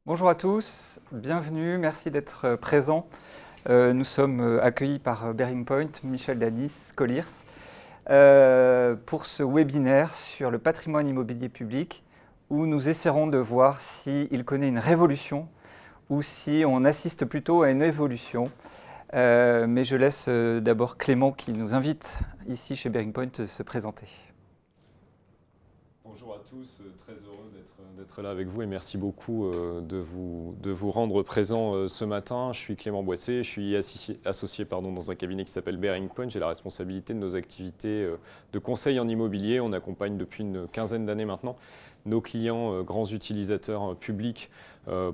Bonjour à tous, bienvenue, merci d'être présents. Nous sommes accueillis par Bearing Point, Michel Danis, Colliers, pour ce webinaire sur le patrimoine immobilier public où nous essaierons de voir s'il connaît une révolution ou si on assiste plutôt à une évolution. Mais je laisse d'abord Clément qui nous invite ici chez Bearing Point se présenter. Bonjour à tous, très heureux d'être là avec vous et merci beaucoup de vous rendre présent ce matin. Je suis Clément Boissé, je suis associé dans un cabinet qui s'appelle Bearing Point. J'ai la responsabilité de nos activités de conseil en immobilier. On accompagne depuis une quinzaine d'années maintenant nos clients, grands utilisateurs publics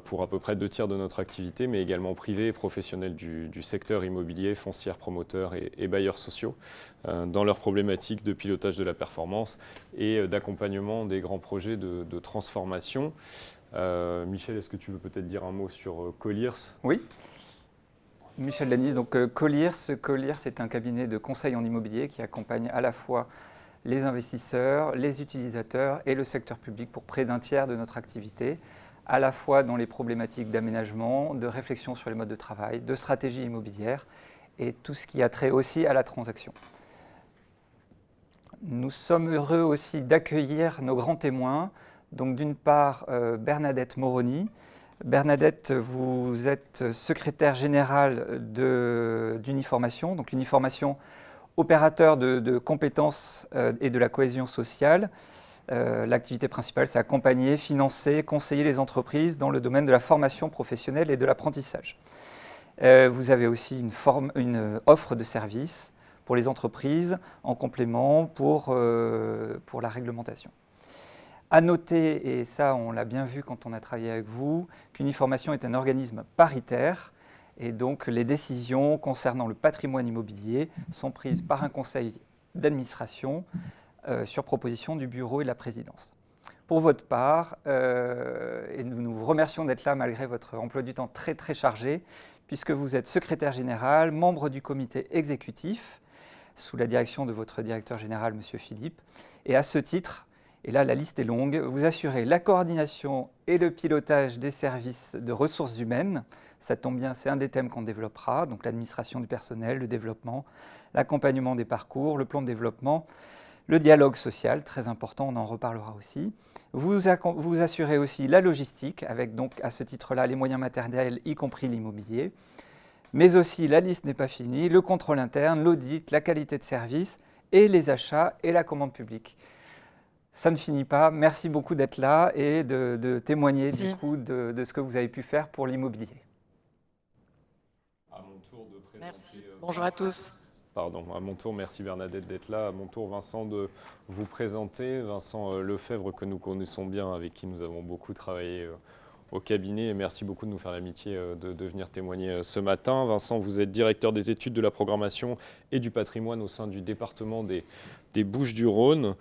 pour à peu près 2/3 de notre activité, mais également privés et professionnels du secteur immobilier, foncières, promoteurs et bailleurs sociaux, dans leurs problématiques de pilotage de la performance et d'accompagnement des grands projets de transformation. Michel, est-ce que tu veux peut-être dire un mot sur Colliers ? Oui. Michel Danis, donc Colliers est un cabinet de conseil en immobilier qui accompagne à la fois les investisseurs, les utilisateurs et le secteur public pour près d'1/3 de notre activité, à la fois dans les problématiques d'aménagement, de réflexion sur les modes de travail, de stratégie immobilière et tout ce qui a trait aussi à la transaction. Nous sommes heureux aussi d'accueillir nos grands témoins. Donc d'une part, Bernadette Moroni. Bernadette, vous êtes secrétaire générale d'Uniformation. Donc Uniformation, opérateur de compétences et de la cohésion sociale. L'activité principale, c'est accompagner, financer, conseiller les entreprises dans le domaine de la formation professionnelle et de l'apprentissage. Vous avez aussi une offre de services pour les entreprises en complément pour la réglementation. À noter, et ça on l'a bien vu quand on a travaillé avec vous, qu'Uniformation est un organisme paritaire et donc les décisions concernant le patrimoine immobilier sont prises par un conseil d'administration sur proposition du bureau et de la présidence. Pour votre part, et nous vous remercions d'être là malgré votre emploi du temps très très chargé, puisque vous êtes secrétaire général, membre du comité exécutif, sous la direction de votre directeur général, M. Philippe, et à ce titre, et là la liste est longue, vous assurez la coordination et le pilotage des services de ressources humaines. Ça tombe bien, c'est un des thèmes qu'on développera, donc l'administration du personnel, le développement, l'accompagnement des parcours, le plan de développement, le dialogue social, très important, on en reparlera aussi. Vous assurez aussi la logistique, avec donc à ce titre-là les moyens matériels, y compris l'immobilier, mais aussi, la liste n'est pas finie, le contrôle interne, l'audit, la qualité de service et les achats et la commande publique. Ça ne finit pas. Merci beaucoup d'être là et de témoigner du coup de ce que vous avez pu faire pour l'immobilier. À mon tour de présenter. Merci. Bonjour à tous. Pardon, à mon tour, merci Bernadette d'être là. À mon tour, Vincent, de vous présenter. Vincent Lefebvre, que nous connaissons bien, avec qui nous avons beaucoup travaillé au cabinet. Et merci beaucoup de nous faire l'amitié de venir témoigner ce matin. Vincent, vous êtes directeur des études de la programmation et du patrimoine au sein du département des Bouches-du-Rhône.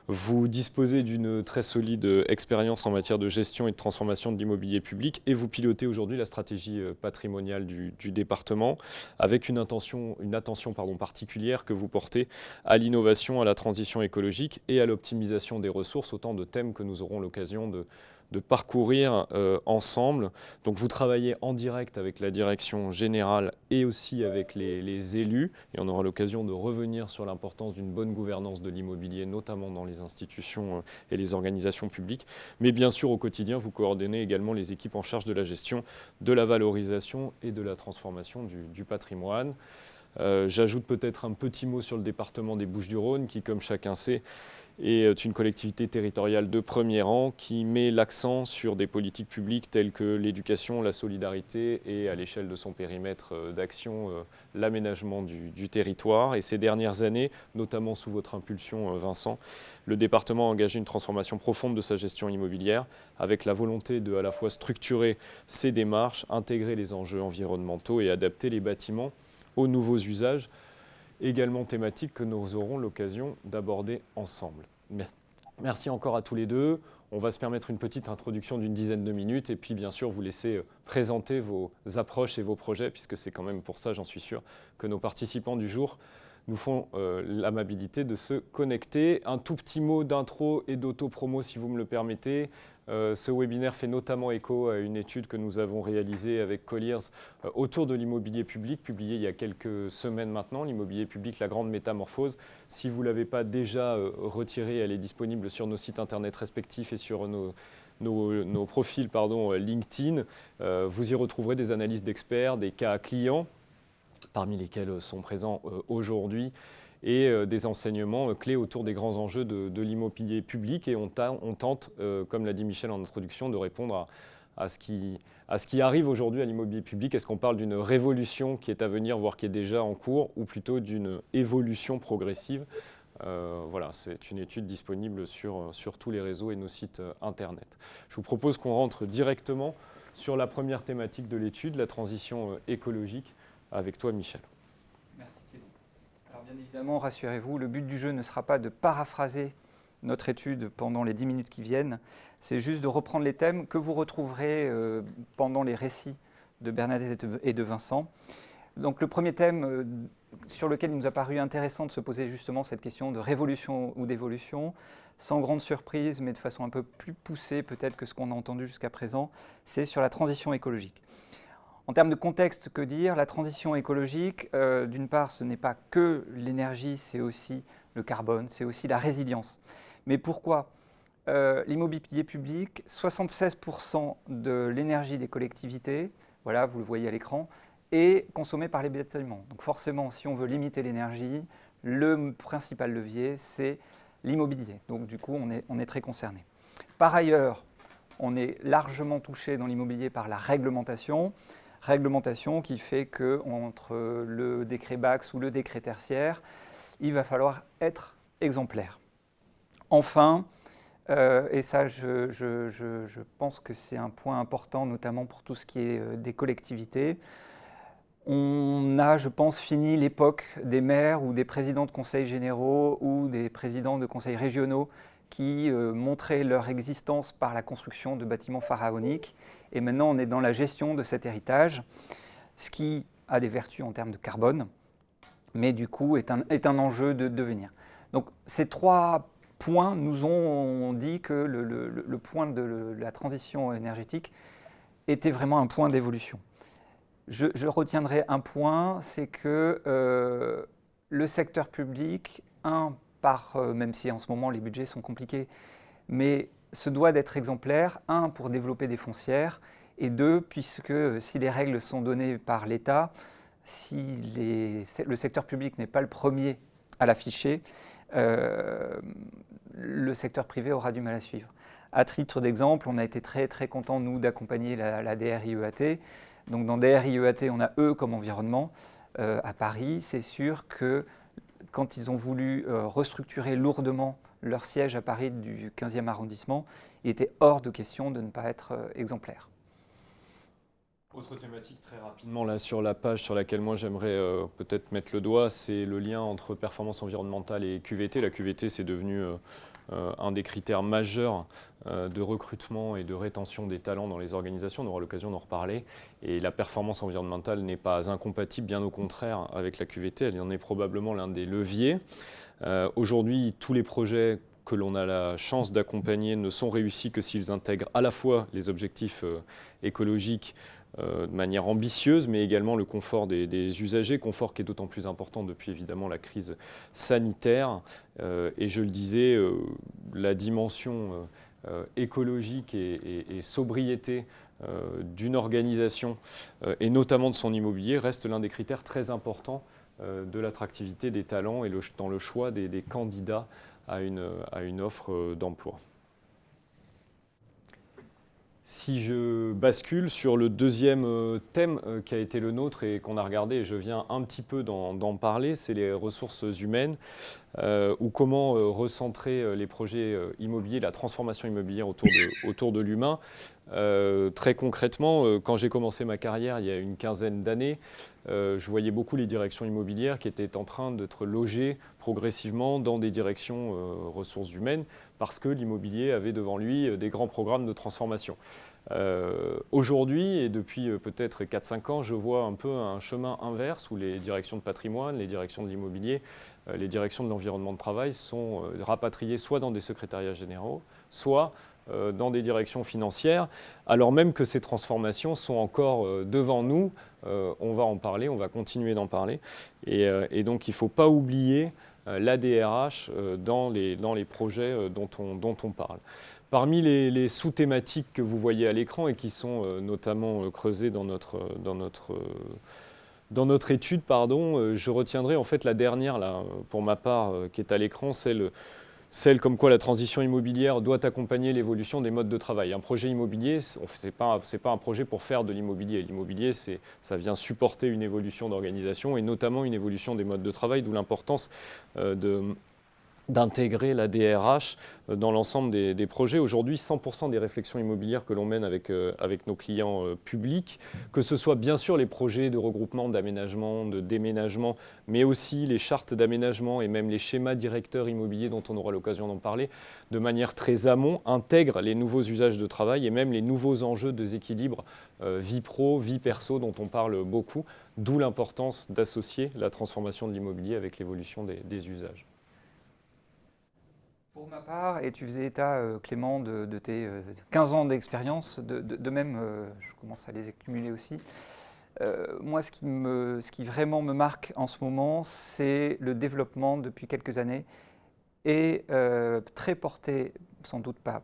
Vous disposez d'une très solide expérience en matière de gestion et de transformation de l'immobilier public et vous pilotez aujourd'hui la stratégie patrimoniale du département avec une attention particulière que vous portez à l'innovation, à la transition écologique et à l'optimisation des ressources, autant de thèmes que nous aurons l'occasion de parcourir ensemble. Donc vous travaillez en direct avec la direction générale et aussi avec les élus, et on aura l'occasion de revenir sur l'importance d'une bonne gouvernance de l'immobilier, notamment dans les institutions et les organisations publiques. Mais bien sûr, au quotidien, vous coordonnez également les équipes en charge de la gestion, de la valorisation et de la transformation du patrimoine. J'ajoute peut-être un petit mot sur le département des Bouches-du-Rhône, qui, comme chacun sait, est une collectivité territoriale de premier rang qui met l'accent sur des politiques publiques telles que l'éducation, la solidarité et, à l'échelle de son périmètre d'action, l'aménagement du territoire. Et ces dernières années, notamment sous votre impulsion, Vincent, le département a engagé une transformation profonde de sa gestion immobilière avec la volonté de à la fois structurer ses démarches, intégrer les enjeux environnementaux et adapter les bâtiments aux nouveaux usages, également thématiques que nous aurons l'occasion d'aborder ensemble. Merci encore à tous les deux. On va se permettre une petite introduction d'une dizaine de minutes et puis bien sûr vous laisser présenter vos approches et vos projets, puisque c'est quand même pour ça, j'en suis sûr, que nos participants du jour nous font l'amabilité de se connecter. Un tout petit mot d'intro et d'auto-promo si vous me le permettez. Ce webinaire fait notamment écho à une étude que nous avons réalisée avec Colliers autour de l'immobilier public, publiée il y a quelques semaines maintenant, l'immobilier public, la grande métamorphose. Si vous ne l'avez pas déjà retirée, elle est disponible sur nos sites internet respectifs et sur nos profils LinkedIn. Vous y retrouverez des analyses d'experts, des cas clients, parmi lesquels sont présents aujourd'hui, et des enseignements clés autour des grands enjeux de l'immobilier public. Et on tente, comme l'a dit Michel en introduction, de répondre à ce qui arrive aujourd'hui à l'immobilier public. Est-ce qu'on parle d'une révolution qui est à venir, voire qui est déjà en cours, ou plutôt d'une évolution progressive? Voilà, c'est une étude disponible sur tous les réseaux et nos sites internet. Je vous propose qu'on rentre directement sur la première thématique de l'étude, la transition écologique, avec toi, Michel. Merci Clément. Alors bien évidemment, rassurez-vous, le but du jeu ne sera pas de paraphraser notre étude pendant les 10 minutes qui viennent, c'est juste de reprendre les thèmes que vous retrouverez pendant les récits de Bernadette et de Vincent. Donc le premier thème sur lequel il nous a paru intéressant de se poser justement cette question de révolution ou d'évolution, sans grande surprise, mais de façon un peu plus poussée peut-être que ce qu'on a entendu jusqu'à présent, c'est sur la transition écologique. En termes de contexte, que dire? La transition écologique, d'une part, ce n'est pas que l'énergie, c'est aussi le carbone, c'est aussi la résilience. Mais pourquoi? L'immobilier public, 76% de l'énergie des collectivités, voilà, vous le voyez à l'écran, est consommée par les bâtiments. Donc forcément, si on veut limiter l'énergie, le principal levier, c'est l'immobilier. Donc du coup, on est très concerné. Par ailleurs, on est largement touché dans l'immobilier par la réglementation qui fait qu'entre le décret Bax ou le décret tertiaire, il va falloir être exemplaire. Enfin, et ça je pense que c'est un point important, notamment pour tout ce qui est des collectivités, on a, je pense, fini l'époque des maires ou des présidents de conseils généraux ou des présidents de conseils régionaux qui montraient leur existence par la construction de bâtiments pharaoniques. Et maintenant, on est dans la gestion de cet héritage, ce qui a des vertus en termes de carbone, mais du coup est un enjeu de devenir. Donc ces trois points nous ont dit que le point de la transition énergétique était vraiment un point d'évolution. Je retiendrai un point, c'est que le secteur public, même si en ce moment les budgets sont compliqués, mais se doit d'être exemplaire, pour développer des foncières, et deux, puisque si les règles sont données par l'État, si le secteur public n'est pas le premier à l'afficher, le secteur privé aura du mal à suivre. À titre d'exemple, on a été très très contents, nous, d'accompagner la DRIEAT. Donc dans DRIEAT, on a eux comme environnement à Paris. C'est sûr que quand ils ont voulu restructurer lourdement leur siège à Paris du 15e arrondissement, il était hors de question de ne pas être exemplaire. Autre thématique très rapidement là sur la page sur laquelle moi j'aimerais peut-être mettre le doigt, c'est le lien entre performance environnementale et QVT. La QVT, c'est devenu un des critères majeurs de recrutement et de rétention des talents dans les organisations. On aura l'occasion d'en reparler. Et la performance environnementale n'est pas incompatible, bien au contraire, avec la QVT. Elle en est probablement l'un des leviers. Aujourd'hui, tous les projets que l'on a la chance d'accompagner ne sont réussis que s'ils intègrent à la fois les objectifs écologiques de manière ambitieuse, mais également le confort des usagers, confort qui est d'autant plus important depuis évidemment la crise sanitaire. Et je le disais, la dimension écologique et sobriété d'une organisation, et notamment de son immobilier, reste l'un des critères très importants de l'attractivité des talents et dans le choix des candidats à une offre d'emploi. Si je bascule sur le deuxième thème qui a été le nôtre et qu'on a regardé, et je viens un petit peu d'en parler, c'est les ressources humaines. ou comment recentrer les projets immobiliers, la transformation immobilière autour de l'humain. Très concrètement, quand j'ai commencé ma carrière il y a une quinzaine d'années, je voyais beaucoup les directions immobilières qui étaient en train d'être logées progressivement dans des directions ressources humaines parce que l'immobilier avait devant lui des grands programmes de transformation. Aujourd'hui, et depuis peut-être 4-5 ans, je vois un peu un chemin inverse où les directions de patrimoine, les directions de l'immobilier, les directions de l'environnement de travail sont rapatriées soit dans des secrétariats généraux, soit dans des directions financières, alors même que ces transformations sont encore devant nous. On va en parler, on va continuer d'en parler. Et donc, il ne faut pas oublier la DRH dans les projets dont on parle. Parmi les sous-thématiques que vous voyez à l'écran et qui sont notamment creusées dans notre étude, je retiendrai en fait la dernière, là, pour ma part, qui est à l'écran, celle comme quoi la transition immobilière doit accompagner l'évolution des modes de travail. Un projet immobilier, ce n'est pas un projet pour faire de l'immobilier. L'immobilier, ça vient supporter une évolution d'organisation et notamment une évolution des modes de travail, d'où l'importance d'intégrer la DRH dans l'ensemble des projets. Aujourd'hui, 100% des réflexions immobilières que l'on mène avec nos clients publics, que ce soit bien sûr les projets de regroupement, d'aménagement, de déménagement, mais aussi les chartes d'aménagement et même les schémas directeurs immobiliers dont on aura l'occasion d'en parler, de manière très amont, intègrent les nouveaux usages de travail et même les nouveaux enjeux de déséquilibre vie pro, vie perso dont on parle beaucoup, d'où l'importance d'associer la transformation de l'immobilier avec l'évolution des usages. Pour ma part, et tu faisais état, Clément, de tes 15 ans d'expérience, de même, je commence à les accumuler aussi. Moi, ce qui vraiment me marque en ce moment, c'est le développement depuis quelques années et très porté, sans doute par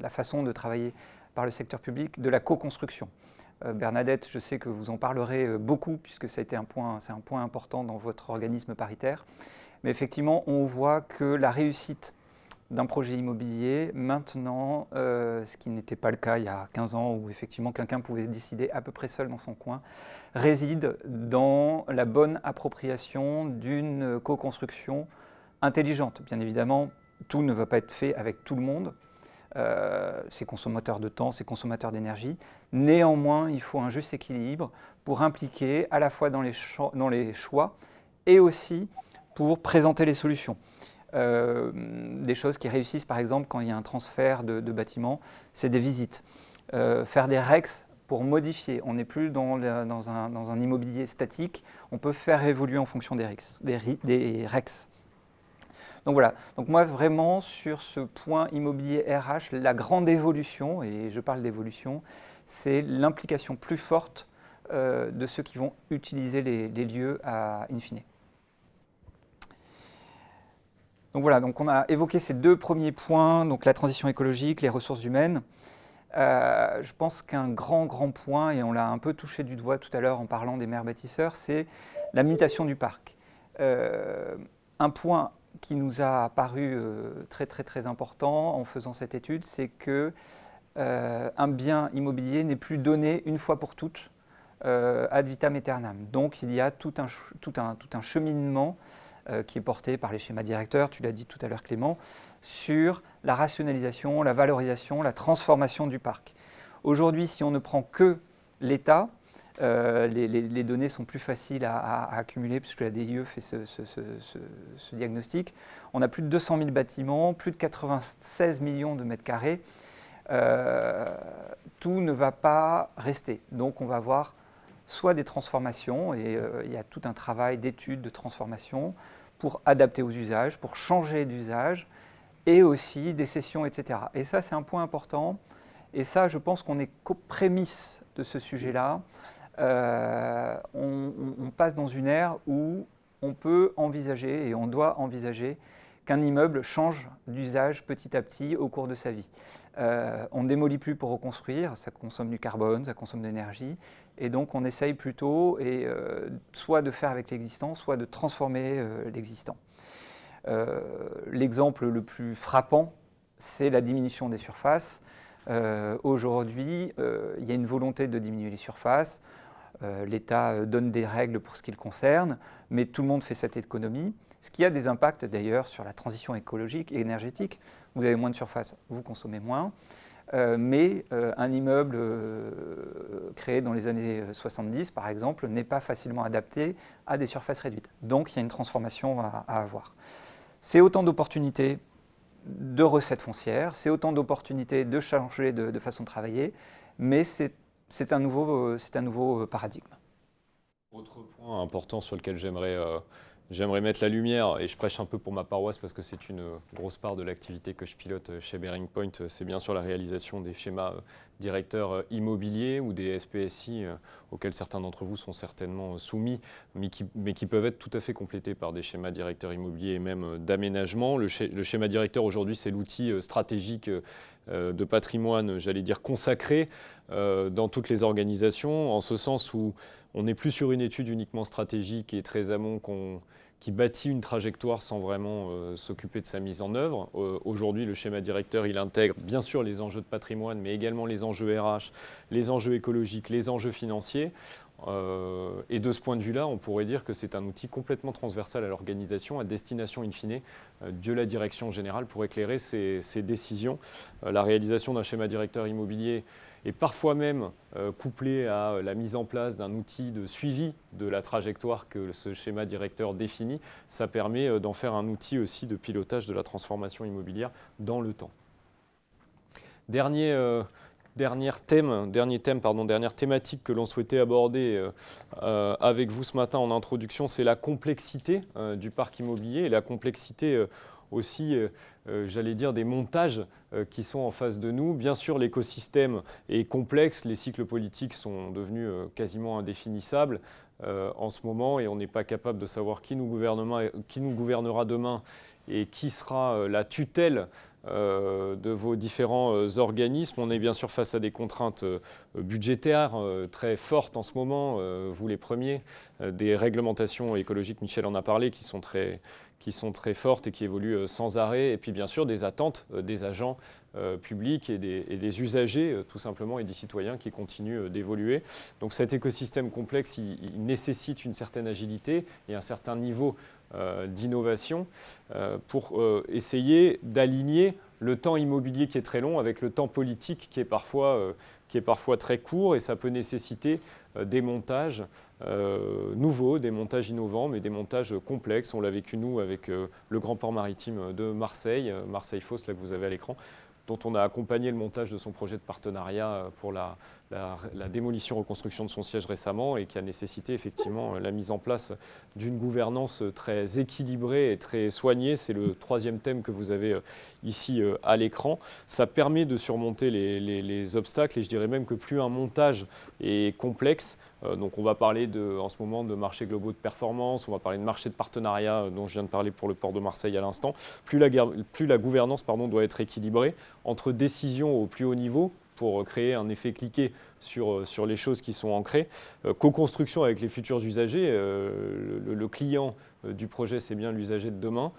la façon de travailler par le secteur public, de la co-construction. Bernadette, je sais que vous en parlerez beaucoup puisque ça a été c'est un point important dans votre organisme paritaire. Mais effectivement, on voit que la réussite d'un projet immobilier, maintenant, ce qui n'était pas le cas il y a 15 ans, où effectivement quelqu'un pouvait décider à peu près seul dans son coin, réside dans la bonne appropriation d'une co-construction intelligente. Bien évidemment, tout ne va pas être fait avec tout le monde. C'est consommateur de temps, c'est consommateur d'énergie. Néanmoins, il faut un juste équilibre pour impliquer à la fois dans les choix et aussi pour présenter les solutions. Des choses qui réussissent, par exemple, quand il y a un transfert de bâtiment, c'est des visites. Faire des REX pour modifier. On n'est plus dans un immobilier statique, on peut faire évoluer en fonction des REX. Donc voilà, donc moi vraiment sur ce point immobilier RH, la grande évolution, et je parle d'évolution, c'est l'implication plus forte de ceux qui vont utiliser les lieux in fine. Donc voilà, donc on a évoqué ces deux premiers points, donc la transition écologique, les ressources humaines. Je pense qu'un grand point, et on l'a un peu touché du doigt tout à l'heure en parlant des maires bâtisseurs, c'est la mutation du parc. Un point qui nous a paru très important en faisant cette étude, c'est que un bien immobilier n'est plus donné une fois pour toutes ad vitam aeternam. Donc il y a tout un cheminement qui est porté par les schémas directeurs, tu l'as dit tout à l'heure Clément, sur la rationalisation, la valorisation, la transformation du parc. Aujourd'hui, si on ne prend que l'État, les données sont plus faciles à accumuler puisque la DIE fait ce diagnostic. On a plus de 200 000 bâtiments, plus de 96 millions de mètres carrés. Tout ne va pas rester. Donc on va avoir soit des transformations, et il y a tout un travail d'étude, de transformation, pour adapter aux usages, pour changer d'usage, et aussi des cessions, etc. Et ça, c'est un point important. Et ça, je pense qu'on est qu'aux prémices de ce sujet-là. On passe dans une ère où on peut envisager, et on doit envisager, qu'un immeuble change d'usage petit à petit au cours de sa vie. On ne démolit plus pour reconstruire, ça consomme du carbone, ça consomme de l'énergie, et donc on essaye plutôt soit de faire avec l'existant, soit de transformer l'existant. L'exemple le plus frappant, c'est la diminution des surfaces. Aujourd'hui, il y a une volonté de diminuer les surfaces. L'État donne des règles pour ce qui le concerne, mais tout le monde fait cette économie, Ce qui a des impacts d'ailleurs sur la transition écologique et énergétique. Vous avez moins de surface, vous consommez moins. Mais un immeuble créé dans les années 70, par exemple, n'est pas facilement adapté à des surfaces réduites. Donc il y a une transformation à avoir. C'est autant d'opportunités de recettes foncières, c'est autant d'opportunités de changer de façon de travailler, mais c'est un nouveau paradigme. Autre point important sur lequel j'aimerais mettre la lumière, et je prêche un peu pour ma paroisse parce que c'est une grosse part de l'activité que je pilote chez Bearing Point, c'est bien sûr la réalisation des schémas directeurs immobiliers ou des SPSI auxquels certains d'entre vous sont certainement soumis, mais qui peuvent être tout à fait complétés par des schémas directeurs immobiliers et même d'aménagement. Le schéma directeur aujourd'hui, c'est l'outil stratégique de patrimoine, j'allais dire consacré dans toutes les organisations, en ce sens où on n'est plus sur une étude uniquement stratégique et très amont qui bâtit une trajectoire sans vraiment s'occuper de sa mise en œuvre. Aujourd'hui, le schéma directeur, il intègre bien sûr les enjeux de patrimoine, mais également les enjeux RH, les enjeux écologiques, les enjeux financiers. Et de ce point de vue-là, on pourrait dire que c'est un outil complètement transversal à l'organisation, à destination in fine de la direction générale pour éclairer ses décisions. La réalisation d'un schéma directeur immobilier et parfois même couplé à la mise en place d'un outil de suivi de la trajectoire que ce schéma directeur définit, ça permet d'en faire un outil aussi de pilotage de la transformation immobilière dans le temps. Dernière thématique que l'on souhaitait aborder avec vous ce matin en introduction, c'est la complexité du parc immobilier et la complexité aussi, j'allais dire, des montages qui sont en face de nous. Bien sûr, l'écosystème est complexe, les cycles politiques sont devenus quasiment indéfinissables en ce moment et on n'est pas capable de savoir qui nous gouvernera demain et qui sera la tutelle de vos différents organismes. On est bien sûr face à des contraintes budgétaires très fortes en ce moment, vous les premiers, des réglementations écologiques, Michel en a parlé, qui sont très fortes et qui évoluent sans arrêt, et puis bien sûr des attentes des agents publics et des usagers tout simplement et des citoyens qui continuent d'évoluer. Donc cet écosystème complexe, il nécessite une certaine agilité et un certain niveau d'innovation pour essayer d'aligner le temps immobilier qui est très long avec le temps politique qui est parfois très court, et ça peut nécessiter des montages nouveaux, des montages innovants, mais des montages complexes. On l'a vécu nous avec le grand port maritime de Marseille, Marseille-Fos, là que vous avez à l'écran, dont on a accompagné le montage de son projet de partenariat pour la démolition-reconstruction de son siège récemment, et qui a nécessité effectivement la mise en place d'une gouvernance très équilibrée et très soignée. C'est le troisième thème que vous avez ici à l'écran. Ça permet de surmonter les obstacles, et je dirais même que plus un montage est complexe, donc on va parler en ce moment de marchés globaux de performance, on va parler de marchés de partenariat dont je viens de parler pour le port de Marseille à l'instant, plus la gouvernance doit être équilibrée entre décisions au plus haut niveau pour créer un effet cliquet sur les choses qui sont ancrées, co-construction avec les futurs usagers, le client du projet, c'est bien l'usager de demain,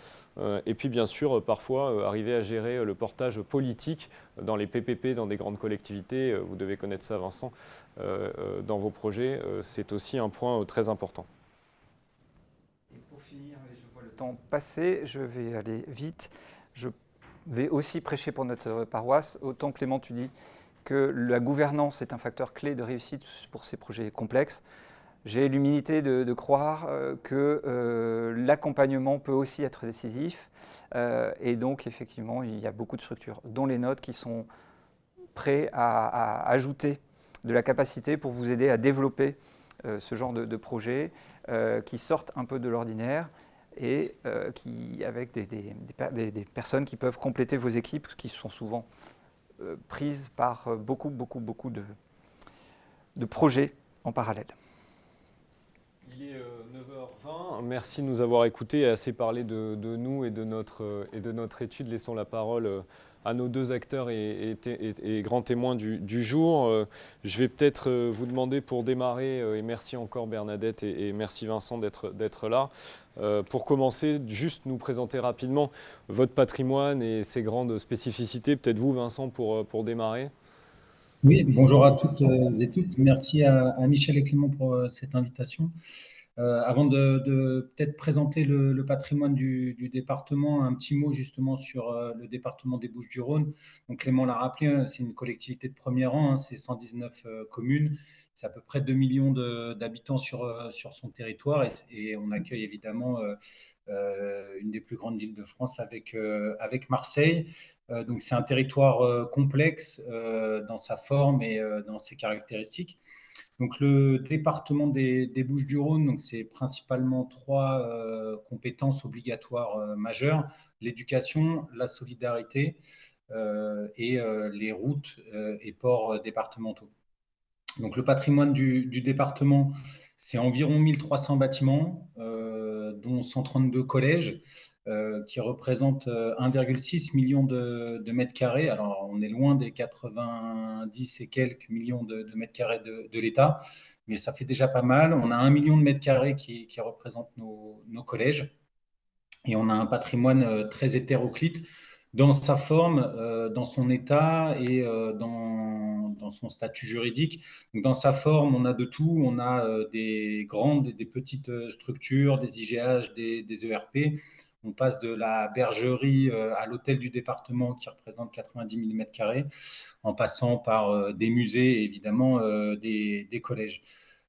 et puis bien sûr parfois arriver à gérer le portage politique dans les PPP, dans des grandes collectivités, vous devez connaître ça Vincent, dans vos projets, c'est aussi un point très important. Et pour finir, je vois le temps passer, je vais aller vite, je vais aussi prêcher pour notre paroisse. Autant Clément, tu dis que la gouvernance est un facteur clé de réussite pour ces projets complexes. J'ai l'humilité de croire que l'accompagnement peut aussi être décisif. Et donc, effectivement, il y a beaucoup de structures, dont les nôtres, qui sont prêts à ajouter de la capacité pour vous aider à développer ce genre de projets qui sortent un peu de l'ordinaire et avec des personnes qui peuvent compléter vos équipes, qui sont souvent prises par beaucoup de projets en parallèle. Il est 9h20. Merci de nous avoir écoutés et assez parlé de nous et de notre étude. Laissons la parole à nos deux acteurs et grands témoins du jour. Je vais peut-être vous demander pour démarrer, et merci encore Bernadette et merci Vincent d'être là. Pour commencer, juste nous présenter rapidement votre patrimoine et ses grandes spécificités. Peut-être vous Vincent pour démarrer. Oui, bonjour à toutes et toutes. Merci à Michel et Clément pour cette invitation. Avant de peut-être présenter le patrimoine du département, un petit mot justement sur le département des Bouches-du-Rhône. Donc Clément l'a rappelé, hein, c'est une collectivité de premier rang, hein, c'est 119 communes, c'est à peu près 2 millions d'habitants sur son territoire et on accueille évidemment une des plus grandes villes de France avec Marseille. Donc c'est un territoire complexe dans sa forme et dans ses caractéristiques. Donc le département des Bouches-du-Rhône, donc c'est principalement trois compétences obligatoires majeures: l'éducation, la solidarité et les routes et ports départementaux. Donc le patrimoine du département, c'est environ 1300 bâtiments, dont 132 collèges, qui représentent 1,6 million de mètres carrés. Alors on est loin des 90 et quelques millions de mètres carrés de l'État, mais ça fait déjà pas mal. On a 1 million de mètres carrés qui représentent nos collèges. Et on a un patrimoine très hétéroclite dans sa forme, dans son état et dans son statut juridique. Donc, dans sa forme, on a de tout. On a des grandes et des petites structures, des IGH, des ERP. On passe de la bergerie à l'hôtel du département qui représente 90 000 mètres carrés, en passant par des musées et évidemment des collèges.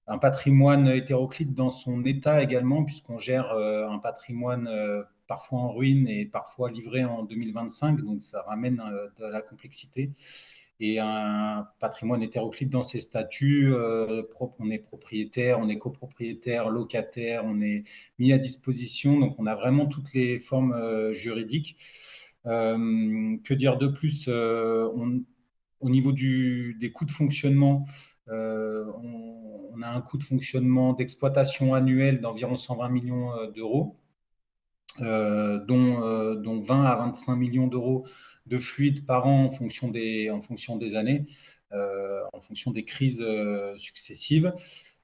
Un patrimoine hétéroclite dans son état également, puisqu'on gère un patrimoine parfois en ruine et parfois livré en 2025, donc ça ramène de la complexité. Et un patrimoine hétéroclite dans ses statuts, on est propriétaire, on est copropriétaire, locataire, on est mis à disposition, donc on a vraiment toutes les formes juridiques. Que dire de plus au niveau des coûts de fonctionnement, on a un coût de fonctionnement d'exploitation annuel d'environ 120 millions d'euros, dont 20 à 25 millions d'euros de fluide par an en fonction des années, en fonction des crises successives.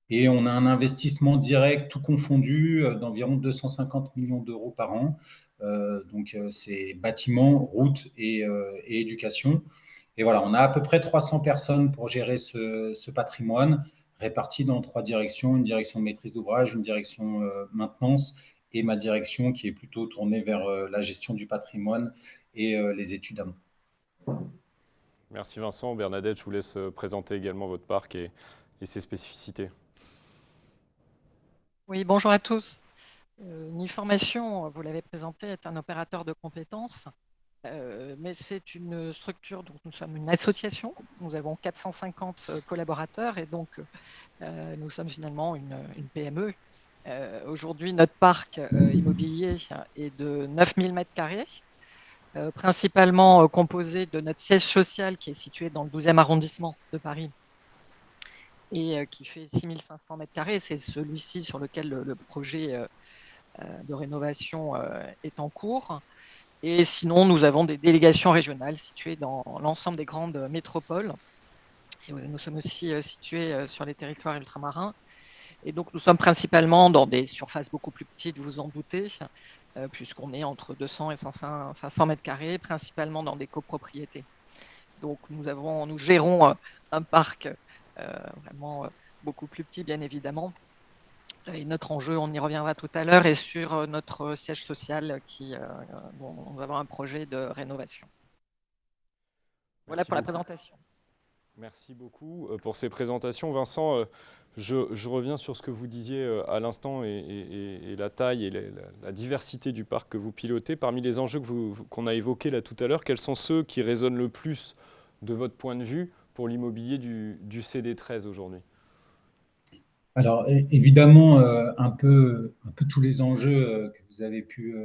Et on a un investissement direct, tout confondu, d'environ 250 millions d'euros par an. Donc, c'est bâtiments, routes et éducation. Et voilà, on a à peu près 300 personnes pour gérer ce patrimoine, réparties dans trois directions: une direction de maîtrise d'ouvrage, une direction maintenance et ma direction qui est plutôt tournée vers la gestion du patrimoine et les études amont. Merci Vincent. Bernadette, je vous laisse présenter également votre parc et ses spécificités. Oui, bonjour à tous. Uniformation, vous l'avez présenté, est un opérateur de compétences, mais c'est une structure, donc nous sommes une association, nous avons 450 collaborateurs et donc nous sommes finalement une PME. Aujourd'hui, notre parc immobilier est de 9000 m², principalement composé de notre siège social qui est situé dans le 12e arrondissement de Paris et qui fait 6500 m². C'est celui-ci sur lequel le projet de rénovation est en cours. Et sinon, nous avons des délégations régionales situées dans l'ensemble des grandes métropoles. Et nous sommes aussi situés sur les territoires ultramarins. Et donc, nous sommes principalement dans des surfaces beaucoup plus petites, vous en doutez, puisqu'on est entre 200 et 500 m², principalement dans des copropriétés. Donc, nous gérons un parc vraiment beaucoup plus petit, bien évidemment. Et notre enjeu, on y reviendra tout à l'heure, est sur notre siège social dont nous avons un projet de rénovation. Voilà Merci pour la beaucoup. présentation. Merci beaucoup pour ces présentations. Vincent, je reviens sur ce que vous disiez à l'instant et la taille et la diversité du parc que vous pilotez. Parmi les enjeux qu'on a évoqués là tout à l'heure, quels sont ceux qui résonnent le plus de votre point de vue pour l'immobilier du CD13 aujourd'hui? Alors évidemment, un peu tous les enjeux que vous avez pu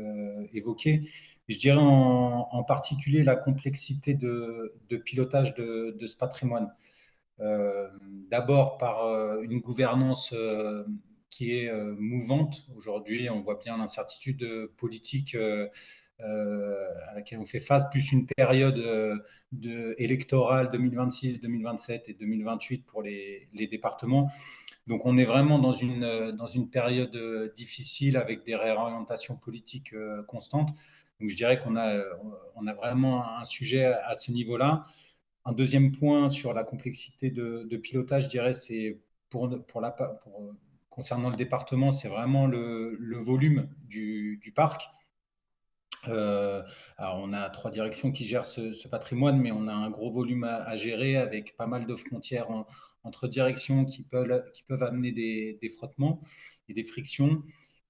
évoquer. Je dirais en particulier la complexité de pilotage de ce patrimoine. Euh, D'abord par une gouvernance qui est mouvante. Aujourd'hui, on voit bien l'incertitude politique à laquelle on fait face, plus une période électorale 2026, 2027 et 2028 pour les départements. Donc on est vraiment dans une période difficile avec des réorientations politiques constantes. Donc je dirais on a vraiment un sujet à ce niveau-là. Un deuxième point sur la complexité de pilotage, je dirais, c'est pour concernant le département, c'est vraiment le volume du parc. Alors on a 3 directions qui gèrent ce patrimoine, mais on a un gros volume à gérer avec pas mal de frontières entre directions qui peuvent amener des frottements et des frictions.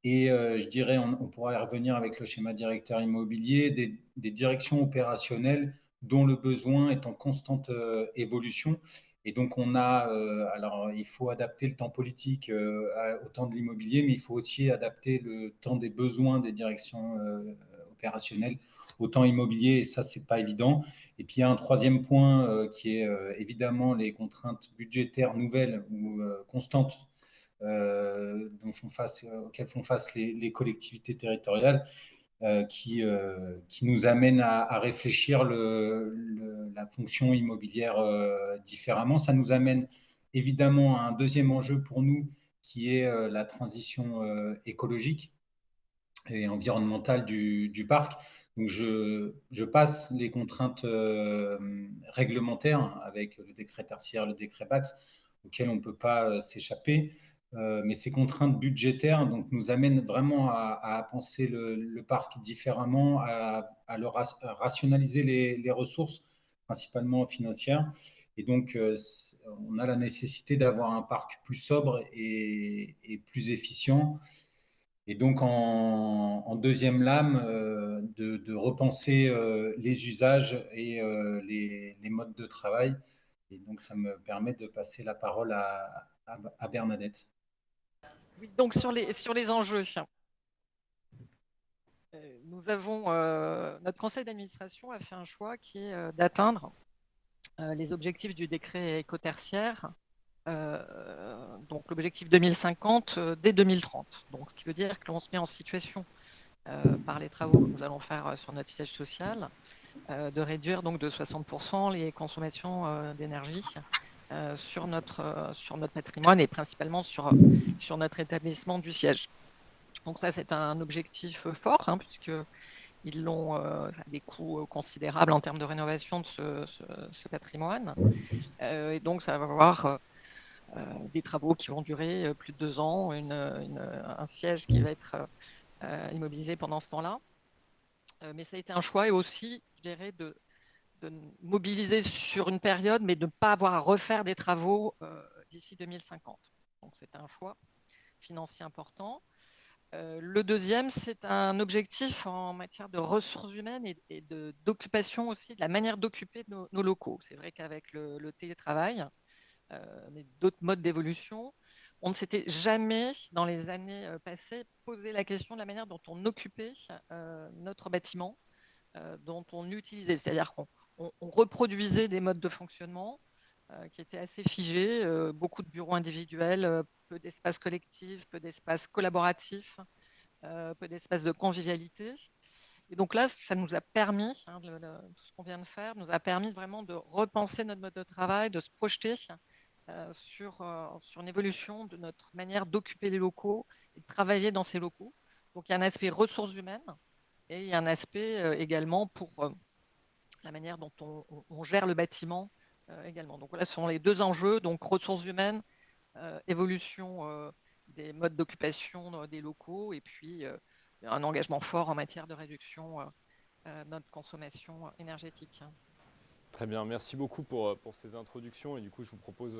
Et je dirais, on pourra y revenir avec le schéma directeur immobilier, des directions opérationnelles dont le besoin est en constante évolution. Et donc alors il faut adapter le temps politique au temps de l'immobilier, mais il faut aussi adapter le temps des besoins des directions opérationnel au temps immobilier, et ça, c'est pas évident. Et puis, il y a un troisième point qui est évidemment les contraintes budgétaires nouvelles ou constantes auxquelles font face les collectivités territoriales qui nous amènent à réfléchir la fonction immobilière différemment. Ça nous amène évidemment à un deuxième enjeu pour nous qui est la transition écologique et environnementale du parc. Donc je passe les contraintes réglementaires avec le décret tertiaire, le décret BAX, auxquels on ne peut pas s'échapper. Mais ces contraintes budgétaires donc, nous amènent vraiment à penser le parc différemment, à rationaliser les ressources, principalement financières. Et donc, on a la nécessité d'avoir un parc plus sobre et plus efficient. Et donc, en deuxième lame, de repenser les usages et les modes de travail. Et donc, ça me permet de passer la parole à Bernadette. Oui, donc sur les enjeux, notre conseil d'administration a fait un choix qui est d'atteindre les objectifs du décret écotertiaire, donc l'objectif 2050 dès 2030. Donc, ce qui veut dire que l'on se met en situation par les travaux que nous allons faire sur notre siège social de réduire donc de 60% les consommations d'énergie sur notre patrimoine et principalement sur notre établissement du siège. Donc ça, c'est un objectif fort, puisque ils ont des coûts considérables en termes de rénovation de ce patrimoine. Et donc, ça va avoir des travaux qui vont durer plus de 2 ans, un siège qui va être immobilisé pendant ce temps-là. Mais ça a été un choix et aussi, je dirais, de mobiliser sur une période, mais de ne pas avoir à refaire des travaux d'ici 2050. Donc, c'est un choix financier important. Le deuxième, c'est un objectif en matière de ressources humaines et d'occupation aussi, de la manière d'occuper nos locaux. C'est vrai qu'avec le télétravail, mais d'autres modes d'évolution, on ne s'était jamais, dans les années passées, posé la question de la manière dont on occupait notre bâtiment, dont on utilisait. C'est-à-dire qu'on reproduisait des modes de fonctionnement qui étaient assez figés, beaucoup de bureaux individuels, peu d'espaces collectifs, peu d'espaces collaboratifs, peu d'espaces de convivialité. Et donc là, ça nous a permis, tout ce qu'on vient de faire, nous a permis vraiment de repenser notre mode de travail, de se projeter sur une évolution de notre manière d'occuper les locaux et de travailler dans ces locaux. Donc il y a un aspect ressources humaines et il y a un aspect également pour la manière dont on gère le bâtiment également. Donc voilà, ce sont les deux enjeux, donc ressources humaines, évolution des modes d'occupation des locaux et puis un engagement fort en matière de réduction de notre consommation énergétique. Très bien, merci beaucoup pour ces introductions. Et du coup, je vous propose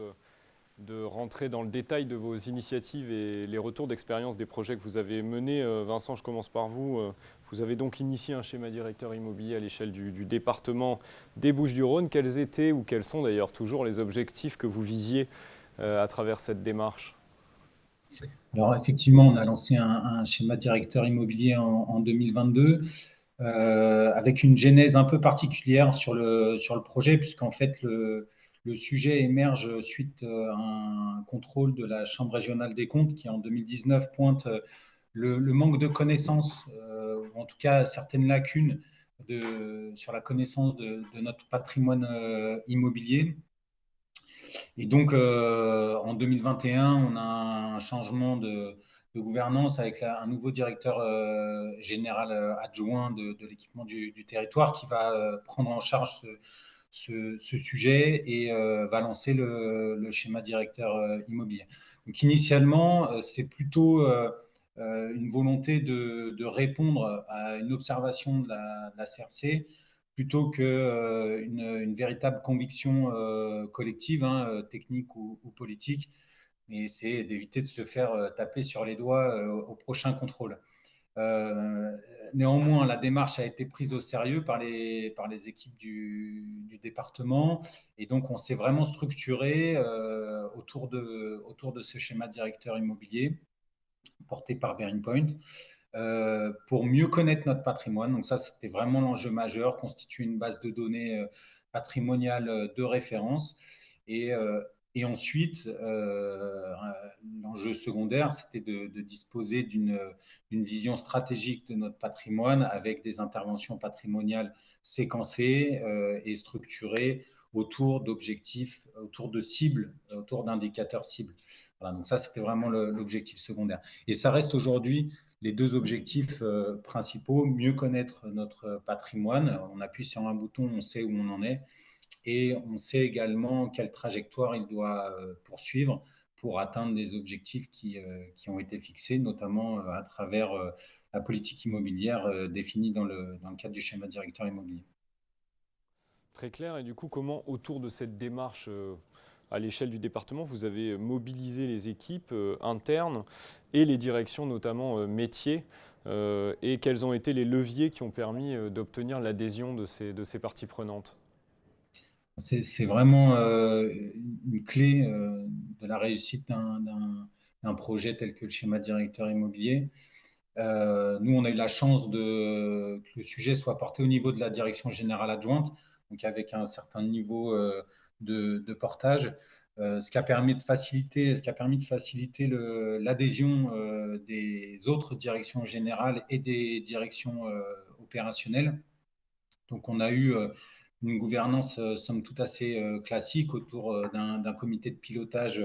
de rentrer dans le détail de vos initiatives et les retours d'expérience des projets que vous avez menés. Vincent, je commence par vous. Vous avez donc initié un schéma directeur immobilier à l'échelle du département des Bouches-du-Rhône. Quels étaient ou quels sont d'ailleurs toujours les objectifs que vous visiez à travers cette démarche ? Alors effectivement, on a lancé un schéma directeur immobilier en 2022 avec une genèse un peu particulière sur le projet, puisqu'en fait le sujet émerge suite à un contrôle de la Chambre régionale des comptes qui en 2019 pointe le manque de connaissances, ou en tout cas certaines lacunes sur la connaissance de notre patrimoine immobilier. Et donc, en 2021, on a un changement de gouvernance avec un nouveau directeur général adjoint de l'équipement du territoire qui va prendre en charge ce sujet et va lancer le schéma directeur immobilier. Donc initialement, c'est plutôt une volonté de répondre à une observation de la CRC plutôt qu'une véritable conviction collective, hein, technique ou politique. Et c'est d'éviter de se faire taper sur les doigts au prochain contrôle. Euh, Néanmoins, la démarche a été prise au sérieux par les équipes du département et donc on s'est vraiment structuré autour de ce schéma directeur immobilier porté par Bearing Point pour mieux connaître notre patrimoine. Donc ça, c'était vraiment l'enjeu majeur, constituer une base de données patrimoniale de référence. Et, euh, et ensuite, l'enjeu secondaire, c'était de disposer d'une vision stratégique de notre patrimoine avec des interventions patrimoniales séquencées et structurées autour d'objectifs, autour de cibles, autour d'indicateurs cibles. Voilà, donc ça, c'était vraiment l'objectif secondaire. Et ça reste aujourd'hui les deux objectifs principaux, mieux connaître notre patrimoine. On appuie sur un bouton, on sait où on en est et on sait également quelle trajectoire il doit poursuivre pour atteindre des objectifs qui ont été fixés, notamment à travers la politique immobilière définie dans le cadre du schéma directeur immobilier. Très clair. Et du coup, comment, autour de cette démarche à l'échelle du département, vous avez mobilisé les équipes internes et les directions, notamment métiers, et quels ont été les leviers qui ont permis d'obtenir l'adhésion de ces parties prenantes? C'est vraiment une clé de la réussite d'un projet tel que le schéma directeur immobilier. Nous, on a eu la chance que le sujet soit porté au niveau de la direction générale adjointe, donc avec un certain niveau de portage, ce qui a permis de faciliter l'adhésion des autres directions générales et des directions opérationnelles. Donc, on a eu une gouvernance, somme toute, assez classique autour d'un comité de pilotage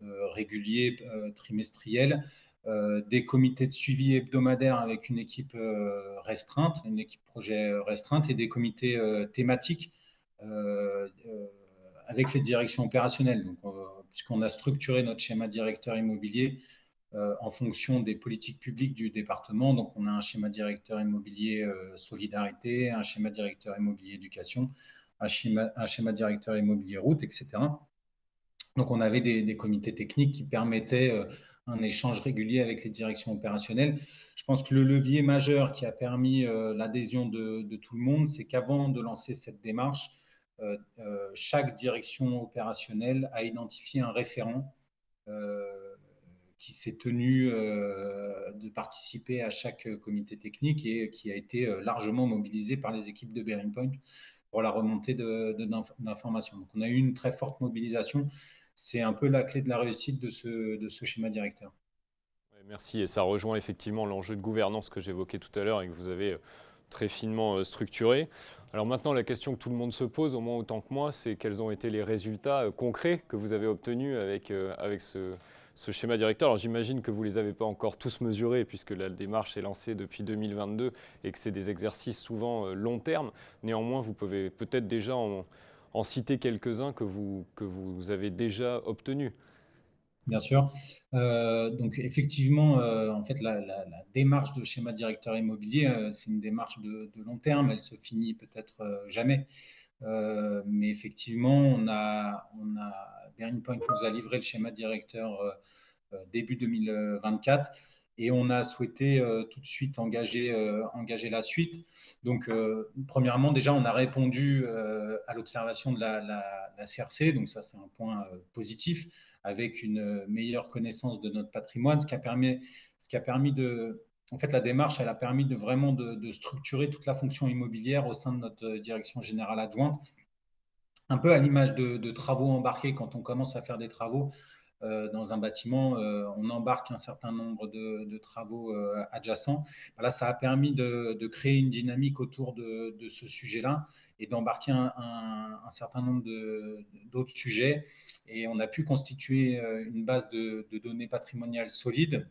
régulier, trimestriel, des comités de suivi hebdomadaires avec une équipe restreinte, une équipe projet restreinte, et des comités thématiques avec les directions opérationnelles. Donc, puisqu'on a structuré notre schéma directeur immobilier en fonction des politiques publiques du département. Donc, on a un schéma directeur immobilier solidarité, un schéma directeur immobilier éducation, un schéma directeur immobilier route, etc. Donc, on avait des comités techniques qui permettaient un échange régulier avec les directions opérationnelles. Je pense que le levier majeur qui a permis l'adhésion de tout le monde, c'est qu'avant de lancer cette démarche, chaque direction opérationnelle a identifié un référent qui s'est tenu de participer à chaque comité technique et qui a été largement mobilisé par les équipes de Bearing Point pour la remontée d'informations. Donc, on a eu une très forte mobilisation. C'est un peu la clé de la réussite de ce schéma directeur. Merci, et ça rejoint effectivement l'enjeu de gouvernance que j'évoquais tout à l'heure et que vous avez très finement structuré. Alors maintenant, la question que tout le monde se pose, au moins autant que moi, c'est quels ont été les résultats concrets que vous avez obtenus avec ce schéma directeur. Alors j'imagine que vous ne les avez pas encore tous mesurés puisque la démarche est lancée depuis 2022 et que c'est des exercices souvent long terme. Néanmoins, vous pouvez peut-être déjà en citer quelques-uns que vous avez déjà obtenus. Bien sûr. Donc effectivement, en fait, la démarche de schéma directeur immobilier, c'est une démarche de long terme. Elle se finit peut-être jamais. Mais effectivement, Bearing Point nous a livré le schéma directeur début 2024 et on a souhaité tout de suite engager la suite. Donc, premièrement, déjà, on a répondu à l'observation de la CRC, donc ça, c'est un point positif, avec une meilleure connaissance de notre patrimoine, ce qui a permis de. En fait, la démarche, elle a permis vraiment de structurer toute la fonction immobilière au sein de notre direction générale adjointe, un peu à l'image de travaux embarqués. Quand on commence à faire des travaux dans un bâtiment, on embarque un certain nombre de travaux adjacents. Là, ça a permis de créer une dynamique autour de ce sujet-là et d'embarquer un certain nombre d'autres sujets. Et on a pu constituer une base de données patrimoniales solide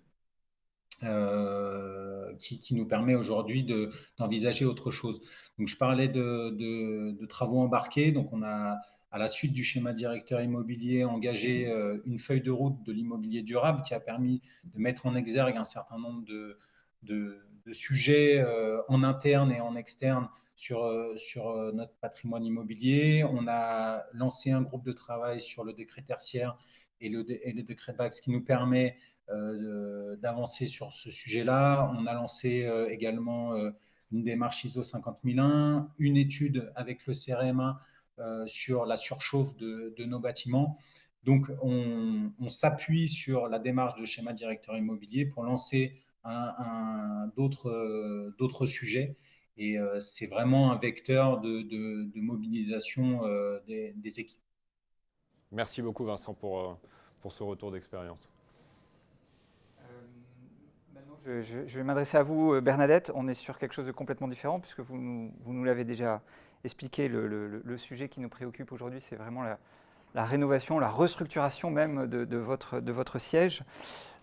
qui nous permet aujourd'hui d'envisager autre chose. Donc, je parlais de travaux embarqués. Donc, on a, à la suite du schéma directeur immobilier, engagé une feuille de route de l'immobilier durable qui a permis de mettre en exergue un certain nombre de sujets en interne et en externe sur notre patrimoine immobilier. On a lancé un groupe de travail sur le décret tertiaire et le décret BAC, ce qui nous permet d'avancer sur ce sujet-là. On a lancé également une démarche ISO 50001, une étude avec le CRMA sur la surchauffe de nos bâtiments. Donc, on s'appuie sur la démarche de schéma directeur immobilier pour lancer d'autres sujets. Et c'est vraiment un vecteur de mobilisation des équipes. Merci beaucoup Vincent pour ce retour d'expérience. Maintenant, je vais m'adresser à vous, Bernadette. On est sur quelque chose de complètement différent puisque vous nous l'avez déjà expliqué. Le sujet qui nous préoccupe aujourd'hui, c'est vraiment la rénovation, la restructuration même de votre siège.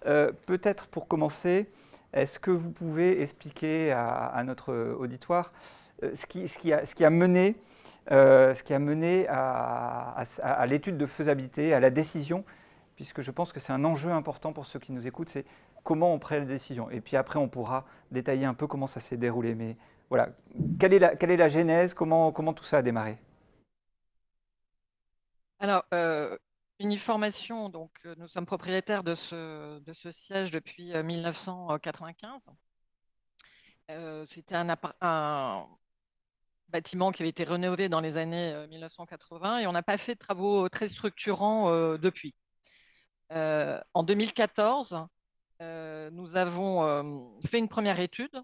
Peut-être pour commencer, est-ce que vous pouvez expliquer à notre auditoire ce qui a mené à l'étude de faisabilité, à la décision, puisque je pense que c'est un enjeu important pour ceux qui nous écoutent, c'est comment on prend la décision. Et puis après, on pourra détailler un peu comment ça s'est déroulé. Mais voilà, quelle est la genèse, comment tout ça a démarré? Alors, Uniformation, donc nous sommes propriétaires de ce siège depuis 1995. C'était un bâtiment qui avait été rénové dans les années 1980 et on n'a pas fait de travaux très structurants depuis. En 2014, nous avons fait une première étude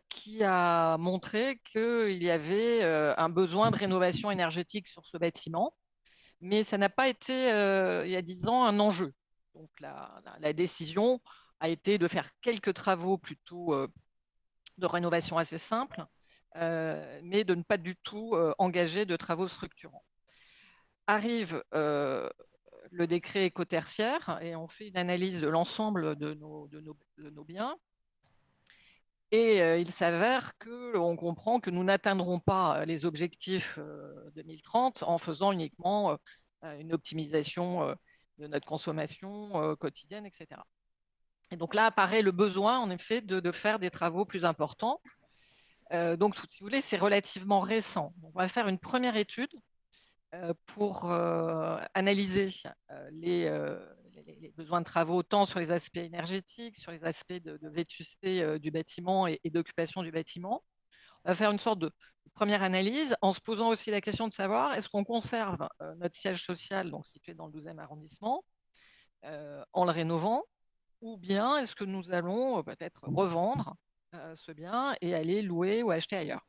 qui a montré qu'il y avait un besoin de rénovation énergétique sur ce bâtiment, mais ça n'a pas été, il y a 10 ans, un enjeu. Donc la décision a été de faire quelques travaux plutôt de rénovation assez simples, mais de ne pas du tout engager de travaux structurants. Arrive le décret écotertiaire et on fait une analyse de l'ensemble de nos biens. Et il s'avère qu'on comprend que nous n'atteindrons pas les objectifs 2030 en faisant uniquement une optimisation de notre consommation quotidienne, etc. Et donc là apparaît le besoin, en effet, de faire des travaux plus importants. Donc, si vous voulez, c'est relativement récent. Donc, on va faire une première étude pour analyser les besoins de travaux, tant sur les aspects énergétiques, sur les aspects de vétusté du bâtiment et d'occupation du bâtiment. On va faire une sorte de première analyse en se posant aussi la question de savoir est-ce qu'on conserve notre siège social, donc situé dans le 12e arrondissement, en le rénovant, ou bien est-ce que nous allons peut-être revendre ce bien et aller louer ou acheter ailleurs.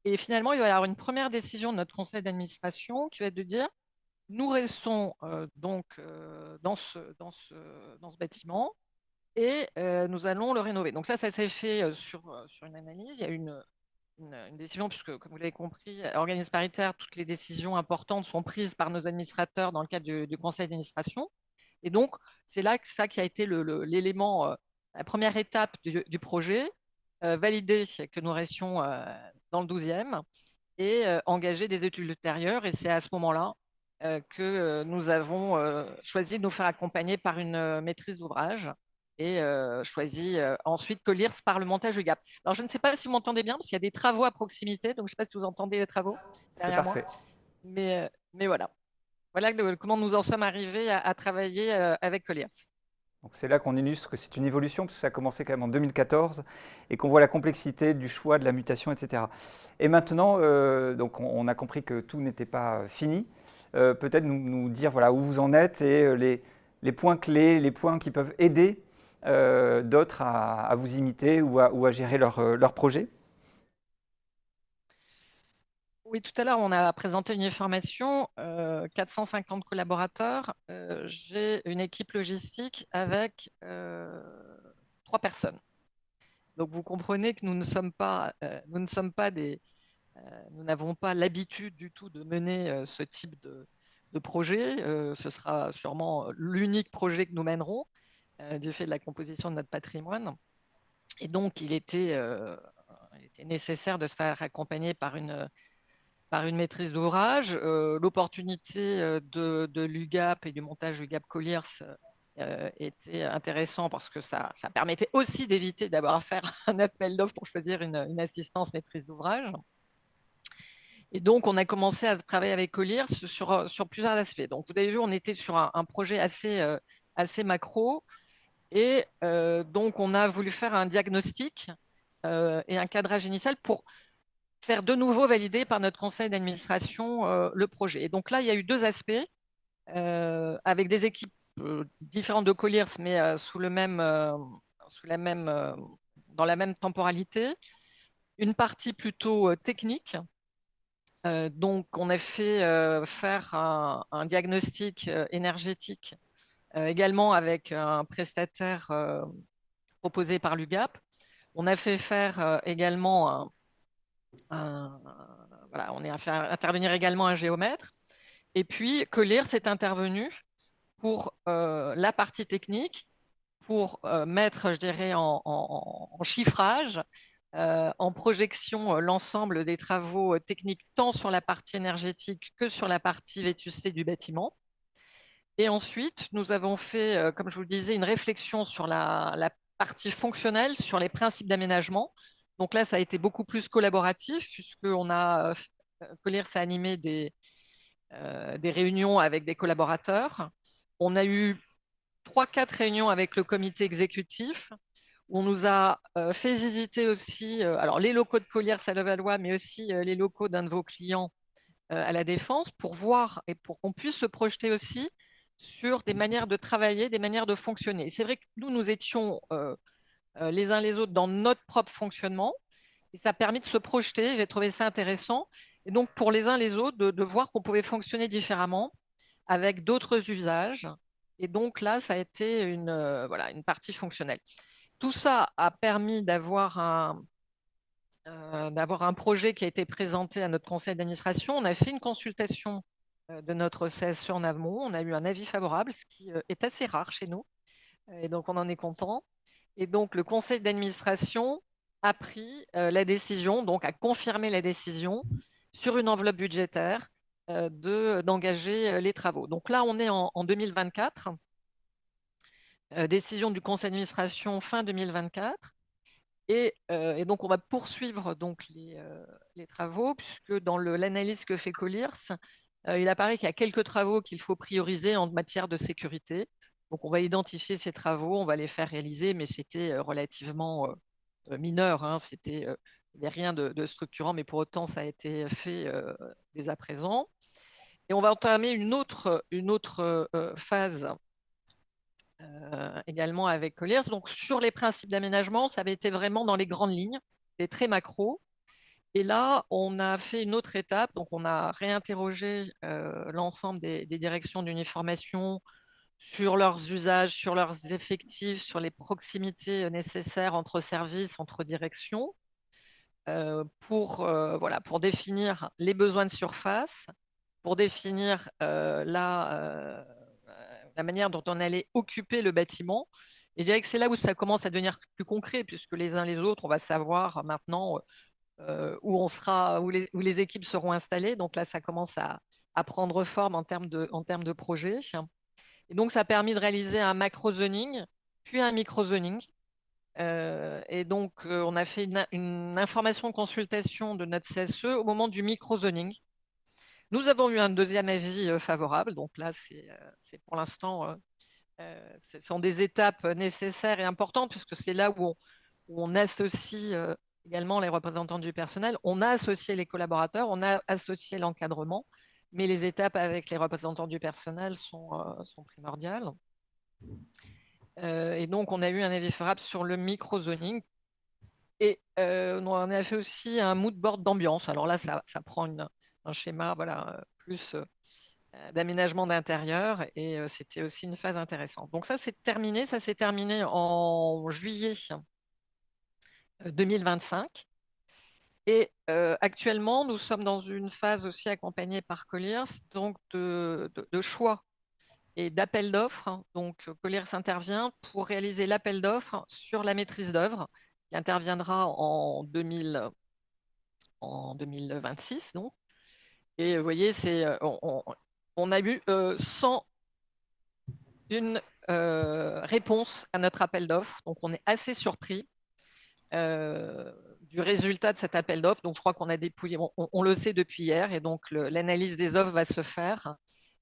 Et finalement, il va y avoir une première décision de notre conseil d'administration qui va être de dire nous restons donc dans ce bâtiment et nous allons le rénover. Donc ça s'est fait sur une analyse. Il y a une décision, puisque comme vous l'avez compris, organisme paritaire, toutes les décisions importantes sont prises par nos administrateurs dans le cadre du conseil d'administration. Et donc, c'est là que ça qui a été l'élément, la première étape du projet, valider que nous restions dans le 12e et engager des études ultérieures. Et c'est à ce moment-là que nous avons choisi de nous faire accompagner par une maîtrise d'ouvrage et choisi ensuite Colliers par le montage du GAP. Alors, je ne sais pas si vous m'entendez bien, parce qu'il y a des travaux à proximité, donc je ne sais pas si vous entendez les travaux C'est derrière moi. parfait. Mais voilà. Voilà comment nous en sommes arrivés à travailler avec Colliers. Donc c'est là qu'on illustre que c'est une évolution, parce que ça a commencé quand même en 2014, et qu'on voit la complexité du choix, de la mutation, etc. Et maintenant, donc on a compris que tout n'était pas fini. Peut-être nous dire voilà, où vous en êtes et les points clés, les points qui peuvent aider d'autres à vous imiter ou à gérer leur projet. Oui, tout à l'heure, on a présenté une formation, 450 collaborateurs. J'ai une équipe logistique avec 3 personnes. Donc, vous comprenez que nous n'avons pas l'habitude du tout de mener ce type de projet. Ce sera sûrement l'unique projet que nous mènerons. du fait de la composition de notre patrimoine. Et donc, il était nécessaire de se faire accompagner par une maîtrise d'ouvrage. L'opportunité de l'UGAP et du montage UGAP Colliers était intéressant parce que ça permettait aussi d'éviter d'avoir à faire un appel d'offres pour choisir une assistance maîtrise d'ouvrage. Et donc, on a commencé à travailler avec Colliers sur plusieurs aspects. Donc, vous avez vu, on était sur un projet assez macro. Et donc, on a voulu faire un diagnostic et un cadrage initial pour faire de nouveau valider par notre conseil d'administration le projet. Et donc là, il y a eu deux aspects avec des équipes différentes de Colliers, mais dans la même temporalité. Une partie plutôt technique. Donc, on a fait faire un diagnostic énergétique également avec un prestataire proposé par l'UGAP. On a fait faire également voilà, on a fait intervenir également un géomètre. Et puis, Colliers est intervenu pour la partie technique, pour mettre, je dirais, en chiffrage, en projection, l'ensemble des travaux techniques, tant sur la partie énergétique que sur la partie vétusté du bâtiment. Et ensuite, nous avons fait, comme je vous le disais, une réflexion sur la partie fonctionnelle, sur les principes d'aménagement. Donc là, ça a été beaucoup plus collaboratif, puisqu'on a, Colliers a animé des réunions avec des collaborateurs. On a eu 3-4 réunions avec le comité exécutif, où on nous a fait visiter aussi alors les locaux de Colliers à Levallois, mais aussi les locaux d'un de vos clients à la Défense, pour voir et pour qu'on puisse se projeter aussi sur des manières de travailler, des manières de fonctionner. C'est vrai que nous étions les uns les autres dans notre propre fonctionnement, et ça a permis de se projeter. J'ai trouvé ça intéressant. Et donc, pour les uns les autres, de voir qu'on pouvait fonctionner différemment avec d'autres usages. Et donc là, ça a été voilà, une partie fonctionnelle. Tout ça a permis d'avoir un projet qui a été présenté à notre conseil d'administration. On a fait une consultation de notre CSE en amont. On a eu un avis favorable, ce qui est assez rare chez nous. Et donc, on en est content. Et donc, le conseil d'administration a pris la décision, donc a confirmé la décision sur une enveloppe budgétaire d'engager les travaux. Donc là, on est en 2024. Décision du conseil d'administration fin 2024. Et donc, on va poursuivre donc les travaux, puisque dans l'analyse que fait Colliers, il apparaît qu'il y a quelques travaux qu'il faut prioriser en matière de sécurité. Donc, on va identifier ces travaux, on va les faire réaliser, mais c'était relativement mineur. Hein. Il n'y avait rien de structurant, mais pour autant, ça a été fait dès à présent. Et on va entamer une autre phase également avec Colliers. Donc, sur les principes d'aménagement, ça avait été vraiment dans les grandes lignes, c'était très macro. Et là, on a fait une autre étape. Donc, on a réinterrogé l'ensemble des directions d'uniformation sur leurs usages, sur leurs effectifs, sur les proximités nécessaires entre services, entre directions, pour définir les besoins de surface, pour définir la manière dont on allait occuper le bâtiment. Et je dirais que c'est là où ça commence à devenir plus concret, puisque les uns les autres, on va savoir maintenant où on sera, où les équipes seront installées. Donc là, ça commence à prendre forme en termes de projet. Et donc, ça a permis de réaliser un macro-zoning, puis un micro-zoning. Et donc, on a fait une information de consultation de notre CSE au moment du micro-zoning. Nous avons eu un deuxième avis favorable. Donc là, c'est pour l'instant, ce sont des étapes nécessaires et importantes, puisque c'est là où on associe également les représentants du personnel. On a associé les collaborateurs, on a associé l'encadrement, mais les étapes avec les représentants du personnel sont primordiales. Et donc, on a eu un avis favorable sur le micro-zoning. Et on a fait aussi un mood board d'ambiance. Alors là, ça prend un schéma voilà, plus d'aménagement d'intérieur, et c'était aussi une phase intéressante. Donc ça, c'est terminé. Ça s'est terminé en juillet 2025. Et actuellement, nous sommes dans une phase aussi accompagnée par Colliers, donc de choix et d'appel d'offres. Donc, Colliers intervient pour réaliser l'appel d'offres sur la maîtrise d'œuvre qui interviendra en 2026. Donc. Et vous voyez, on a eu 101 réponses à notre appel d'offres. Donc, on est assez surpris du résultat de cet appel d'offres. Donc, je crois qu'on a dépouillé, on le sait depuis hier, et donc l'analyse des offres va se faire.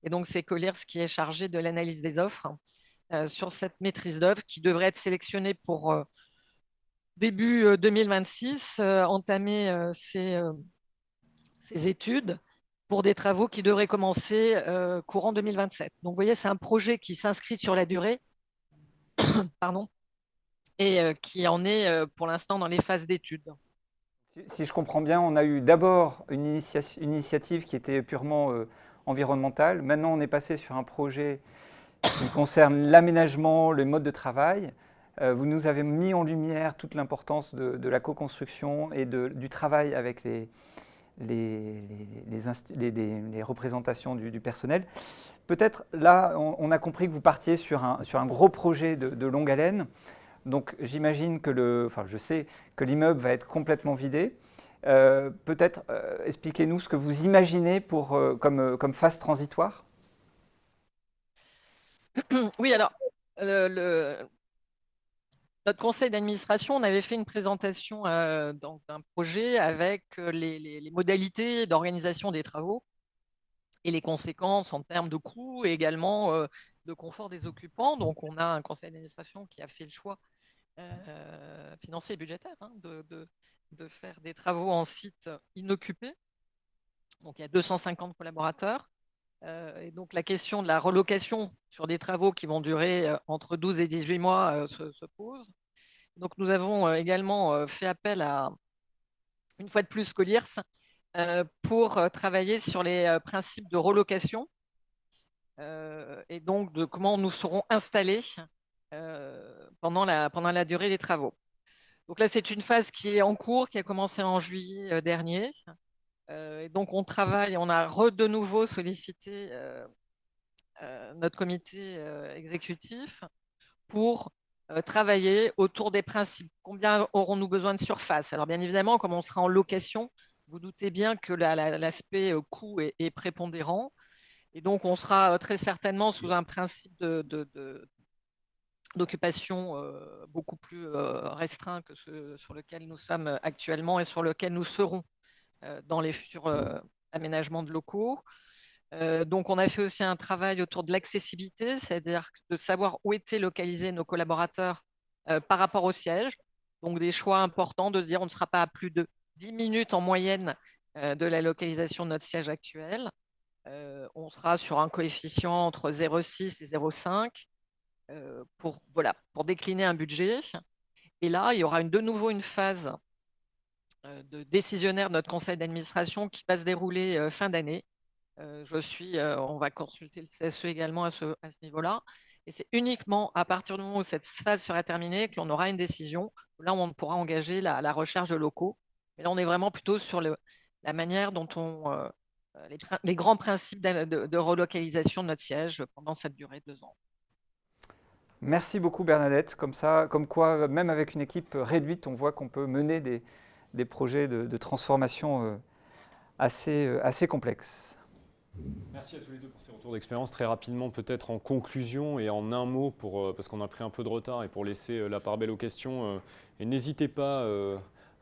Et donc, c'est Colliers qui est chargé de l'analyse des offres sur cette maîtrise d'œuvre qui devrait être sélectionnée pour début 2026, entamer ses études pour des travaux qui devraient commencer courant 2027. Donc, vous voyez, c'est un projet qui s'inscrit sur la durée, pardon, et qui en est pour l'instant dans les phases d'études. Si je comprends bien, on a eu d'abord une initiative qui était purement environnementale. Maintenant, on est passé sur un projet qui concerne l'aménagement, le mode de travail. Vous nous avez mis en lumière toute l'importance de la co-construction et du travail avec les représentations du personnel. Peut-être là, on a compris que vous partiez sur un gros projet de longue haleine. Donc j'imagine que je sais que l'immeuble va être complètement vidé. Peut-être expliquez-nous ce que vous imaginez comme phase transitoire. Oui, alors, notre conseil d'administration, on avait fait une présentation d'un projet avec les modalités d'organisation des travaux et les conséquences en termes de coûts et également de confort des occupants. Donc, on a un conseil d'administration qui a fait le choix financier et budgétaire de faire des travaux en site inoccupé. Donc, il y a 250 collaborateurs. Et donc, la question de la relocation sur des travaux qui vont durer entre 12 et 18 mois se pose. Donc, nous avons également fait appel à, une fois de plus, Colliers pour travailler sur les principes de relocation et donc de comment nous serons installés pendant la durée des travaux. Donc là, c'est une phase qui est en cours, qui a commencé en juillet dernier. Et donc, on travaille, on a de nouveau sollicité notre comité exécutif pour travailler autour des principes. Combien aurons-nous besoin de surface? Alors, bien évidemment, comme on sera en location, vous doutez bien que l'aspect coût est prépondérant. Et donc, on sera très certainement sous un principe d'occupation beaucoup plus restreint que ce sur lequel nous sommes actuellement et sur lequel nous serons dans les futurs aménagements de locaux. Donc, on a fait aussi un travail autour de l'accessibilité, c'est-à-dire de savoir où étaient localisés nos collaborateurs par rapport au siège. Donc, des choix importants de se dire on ne sera pas à plus de 10 minutes en moyenne de la localisation de notre siège actuel. On sera sur un coefficient entre 0,6 et 0,5 pour décliner un budget. Et là, il y aura de nouveau une phase de décisionnaire de notre conseil d'administration qui va se dérouler fin d'année. On va consulter le CSE également à ce niveau-là. Et c'est uniquement à partir du moment où cette phase sera terminée que l'on aura une décision. Là, on pourra engager la recherche de locaux. Mais là, on est vraiment plutôt sur la manière dont les grands principes de relocalisation de notre siège pendant cette durée de 2 ans. Merci beaucoup Bernadette. Comme quoi, même avec une équipe réduite, on voit qu'on peut mener des projets de transformation assez complexes. Merci à tous les deux pour ces retours d'expérience. Très rapidement, peut-être en conclusion et en un mot, parce qu'on a pris un peu de retard et pour laisser la part belle aux questions. Et n'hésitez pas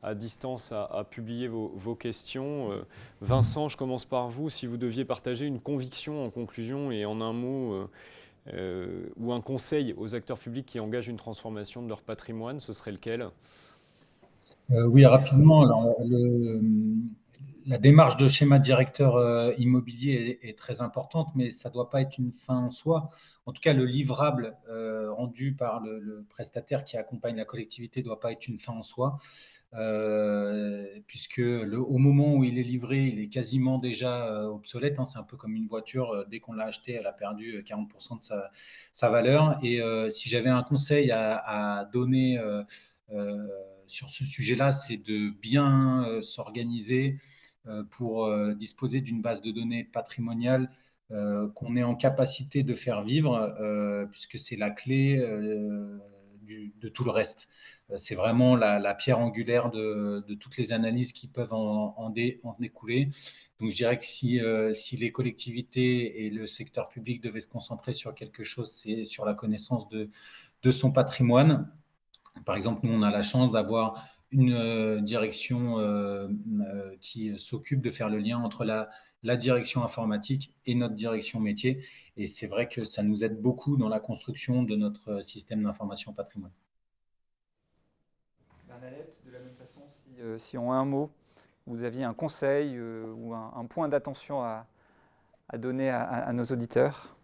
à distance à publier vos questions. Vincent, je commence par vous. Si vous deviez partager une conviction en conclusion et en un mot ou un conseil aux acteurs publics qui engagent une transformation de leur patrimoine, ce serait lequel ? Oui, rapidement. Alors, la démarche de schéma directeur immobilier est très importante, mais ça ne doit pas être une fin en soi. En tout cas, le livrable rendu par le prestataire qui accompagne la collectivité ne doit pas être une fin en soi, puisque au moment où il est livré, il est quasiment déjà obsolète. Hein. C'est un peu comme une voiture, dès qu'on l'a achetée, elle a perdu 40% de sa valeur. Et si j'avais un conseil à donner sur ce sujet-là, c'est de bien s'organiser pour disposer d'une base de données patrimoniale qu'on est en capacité de faire vivre, puisque c'est la clé de tout le reste. C'est vraiment la pierre angulaire de toutes les analyses qui peuvent en découler. Donc je dirais que si les collectivités et le secteur public devaient se concentrer sur quelque chose, c'est sur la connaissance de son patrimoine. Par exemple, nous, on a la chance d'avoir une direction qui s'occupe de faire le lien entre la direction informatique et notre direction métier. Et c'est vrai que ça nous aide beaucoup dans la construction de notre système d'information patrimoine. Bernadette, de la même façon, si en un mot, vous aviez un conseil ou un point d'attention à donner à nos auditeurs.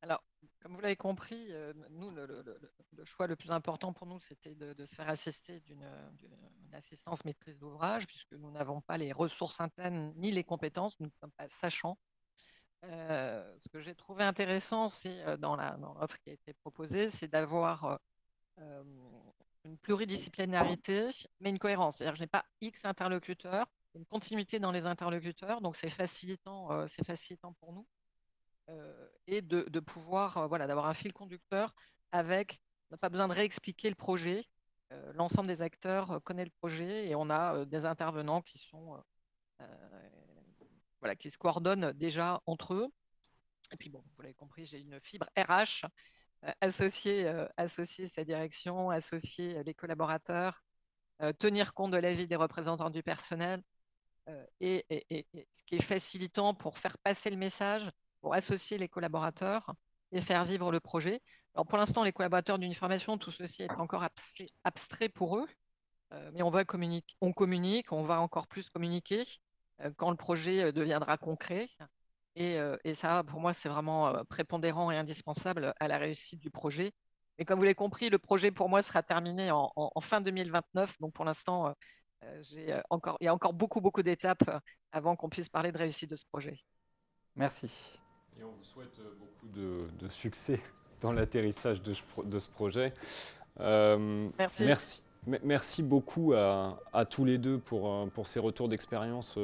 Alors, comme vous l'avez compris, nous, le choix le plus important pour nous, c'était de se faire assister d'une assistance maîtrise d'ouvrage, puisque nous n'avons pas les ressources internes ni les compétences, nous ne sommes pas sachants. Ce que j'ai trouvé intéressant, c'est dans l'offre qui a été proposée, c'est d'avoir une pluridisciplinarité, mais une cohérence. C'est-à-dire que je n'ai pas X interlocuteurs, une continuité dans les interlocuteurs, donc c'est facilitant pour nous. Et de pouvoir, voilà, d'avoir un fil conducteur avec, on n'a pas besoin de réexpliquer le projet. L'ensemble des acteurs connaît le projet et on a des intervenants qui sont, voilà, qui se coordonnent déjà entre eux. Et puis bon, vous l'avez compris, j'ai une fibre RH associer sa direction, associer les collaborateurs, tenir compte de l'avis des représentants du personnel et ce qui est facilitant pour faire passer le message, pour associer les collaborateurs et faire vivre le projet. Alors pour l'instant, les collaborateurs d'Uniformation, tout ceci est encore abstrait pour eux, mais on communique, on va encore plus communiquer quand le projet deviendra concret. Et ça, pour moi, c'est vraiment prépondérant et indispensable à la réussite du projet. Et comme vous l'avez compris, le projet, pour moi, sera terminé en fin 2029. Donc, pour l'instant, il y a encore beaucoup, beaucoup d'étapes avant qu'on puisse parler de réussite de ce projet. Merci. Et on vous souhaite beaucoup de succès dans l'atterrissage de ce projet. Merci. Merci beaucoup à tous les deux pour ces retours d'expérience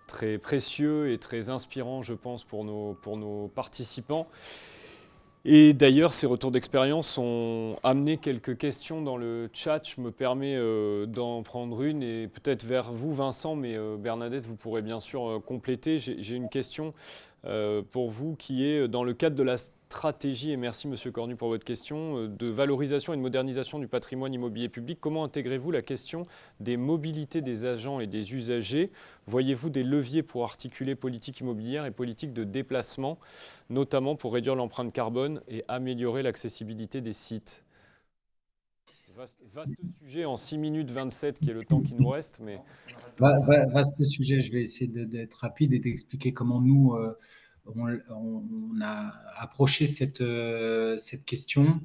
très précieux et très inspirants, je pense, pour nos participants. Et d'ailleurs, ces retours d'expérience ont amené quelques questions dans le chat. Je me permets d'en prendre une et peut-être vers vous, Vincent, mais Bernadette, vous pourrez bien sûr compléter. J'ai une question pour vous qui est dans le cadre de la stratégie, et merci Monsieur Cornu pour votre question, de valorisation et de modernisation du patrimoine immobilier public. Comment intégrez-vous la question des mobilités des agents et des usagers? Voyez-vous des leviers pour articuler politique immobilière et politique de déplacement, notamment pour réduire l'empreinte carbone et améliorer l'accessibilité des sites? Vaste sujet en 6 minutes 27 qui est le temps qui nous reste. Mais... Vaste sujet, je vais essayer d'être rapide et d'expliquer comment nous, on a approché cette question.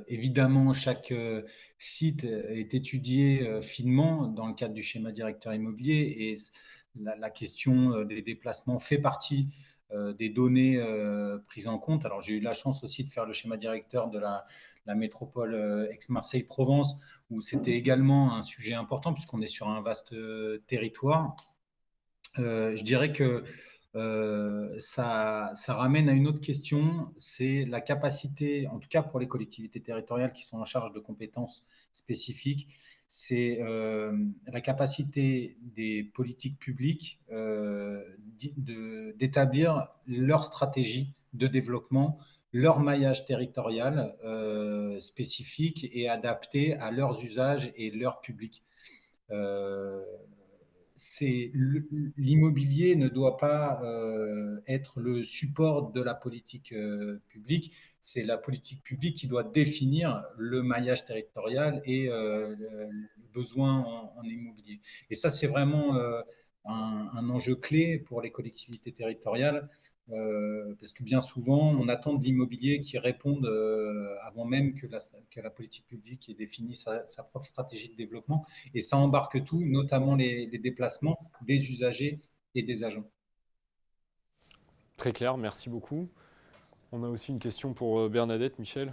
Évidemment, chaque site est étudié finement dans le cadre du schéma directeur immobilier et la question des déplacements fait partie des données prises en compte. Alors, j'ai eu la chance aussi de faire le schéma directeur de la métropole Aix-Marseille-Provence, où c'était également un sujet important puisqu'on est sur un vaste territoire. Je dirais que ça ramène à une autre question, c'est la capacité, en tout cas pour les collectivités territoriales qui sont en charge de compétences spécifiques, c'est la capacité des politiques publiques d'établir leur stratégie de développement, leur maillage territorial spécifique et adapté à leurs usages et leur public. L'immobilier ne doit pas être le support de la politique publique, c'est la politique publique qui doit définir le maillage territorial et le besoin en immobilier. Et ça, c'est vraiment un enjeu clé pour les collectivités territoriales, parce que bien souvent, on attend de l'immobilier qui réponde avant même que la politique publique ait défini sa propre stratégie de développement. Et ça embarque tout, notamment les déplacements des usagers et des agents. Très clair, merci beaucoup. On a aussi une question pour Bernadette, Michel.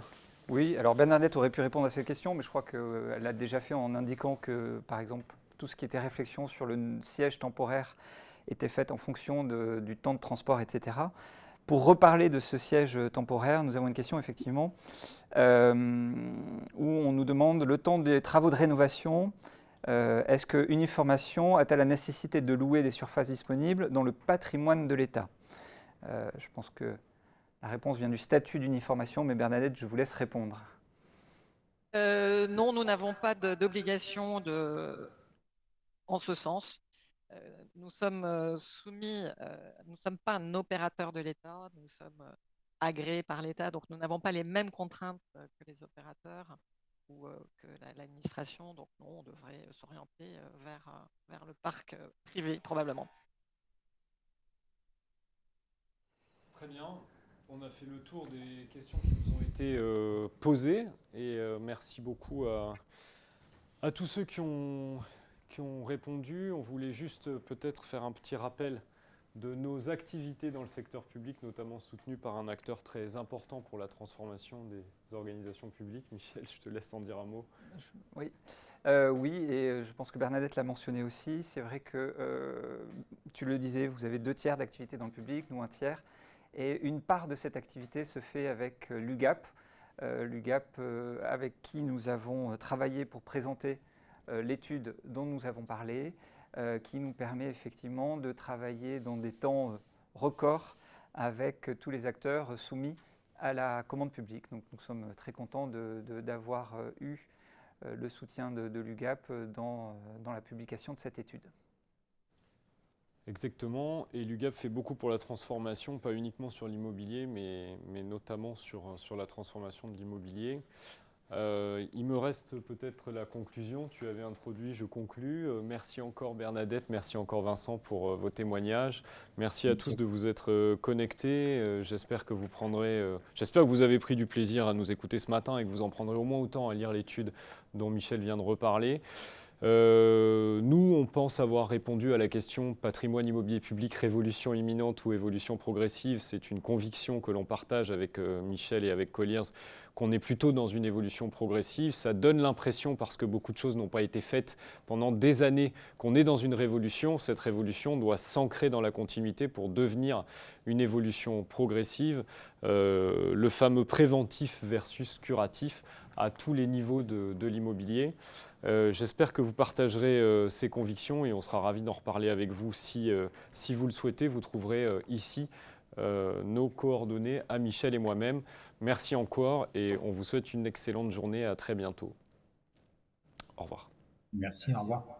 Oui, alors Bernadette aurait pu répondre à cette question, mais je crois qu'elle l'a déjà fait en indiquant que, par exemple, tout ce qui était réflexion sur le siège temporaire était faite en fonction du temps de transport, etc. Pour reparler de ce siège temporaire, nous avons une question effectivement où on nous demande le temps des travaux de rénovation. Est-ce que Uniformation a-t-elle la nécessité de louer des surfaces disponibles dans le patrimoine de l'État? Je pense que la réponse vient du statut d'Uniformation, mais Bernadette, je vous laisse répondre. Non, nous n'avons pas d'obligation en ce sens. Nous sommes soumis, nous ne sommes pas un opérateur de l'État, nous sommes agréés par l'État, donc nous n'avons pas les mêmes contraintes que les opérateurs ou que l'administration. Donc non, on devrait s'orienter vers le parc privé, probablement. Très bien. On a fait le tour des questions qui nous ont été posées et merci beaucoup à tous ceux qui ont répondu. On voulait juste peut-être faire un petit rappel de nos activités dans le secteur public, notamment soutenues par un acteur très important pour la transformation des organisations publiques. Michel, je te laisse en dire un mot. Oui, et je pense que Bernadette l'a mentionné aussi. C'est vrai que, tu le disais, vous avez 2/3 d'activité dans le public, nous 1/3. Et une part de cette activité se fait avec l'UGAP, avec qui nous avons travaillé pour présenter l'étude dont nous avons parlé, qui nous permet effectivement de travailler dans des temps records avec tous les acteurs soumis à la commande publique. Donc nous sommes très contents d'avoir eu le soutien de l'UGAP dans la publication de cette étude. Exactement, et l'UGAP fait beaucoup pour la transformation, pas uniquement sur l'immobilier, mais notamment sur la transformation de l'immobilier. Il me reste peut-être la conclusion, tu avais introduit, je conclus. Merci encore Bernadette, merci encore Vincent pour vos témoignages. Merci à tous de vous être connectés. J'espère que vous avez pris du plaisir à nous écouter ce matin et que vous en prendrez au moins autant à lire l'étude dont Michel vient de reparler. Nous, on pense avoir répondu à la question patrimoine immobilier public, révolution imminente ou évolution progressive. C'est une conviction que l'on partage avec Michel et avec Colliers, qu'on est plutôt dans une évolution progressive. Ça donne l'impression, parce que beaucoup de choses n'ont pas été faites pendant des années, qu'on est dans une révolution. Cette révolution doit s'ancrer dans la continuité pour devenir une évolution progressive. Le fameux préventif versus curatif à tous les niveaux de l'immobilier. J'espère que vous partagerez ces convictions et on sera ravis d'en reparler avec vous si vous le souhaitez. Vous trouverez ici nos coordonnées à Michel et moi-même. Merci encore et on vous souhaite une excellente journée. À très bientôt. Au revoir. Merci, au revoir.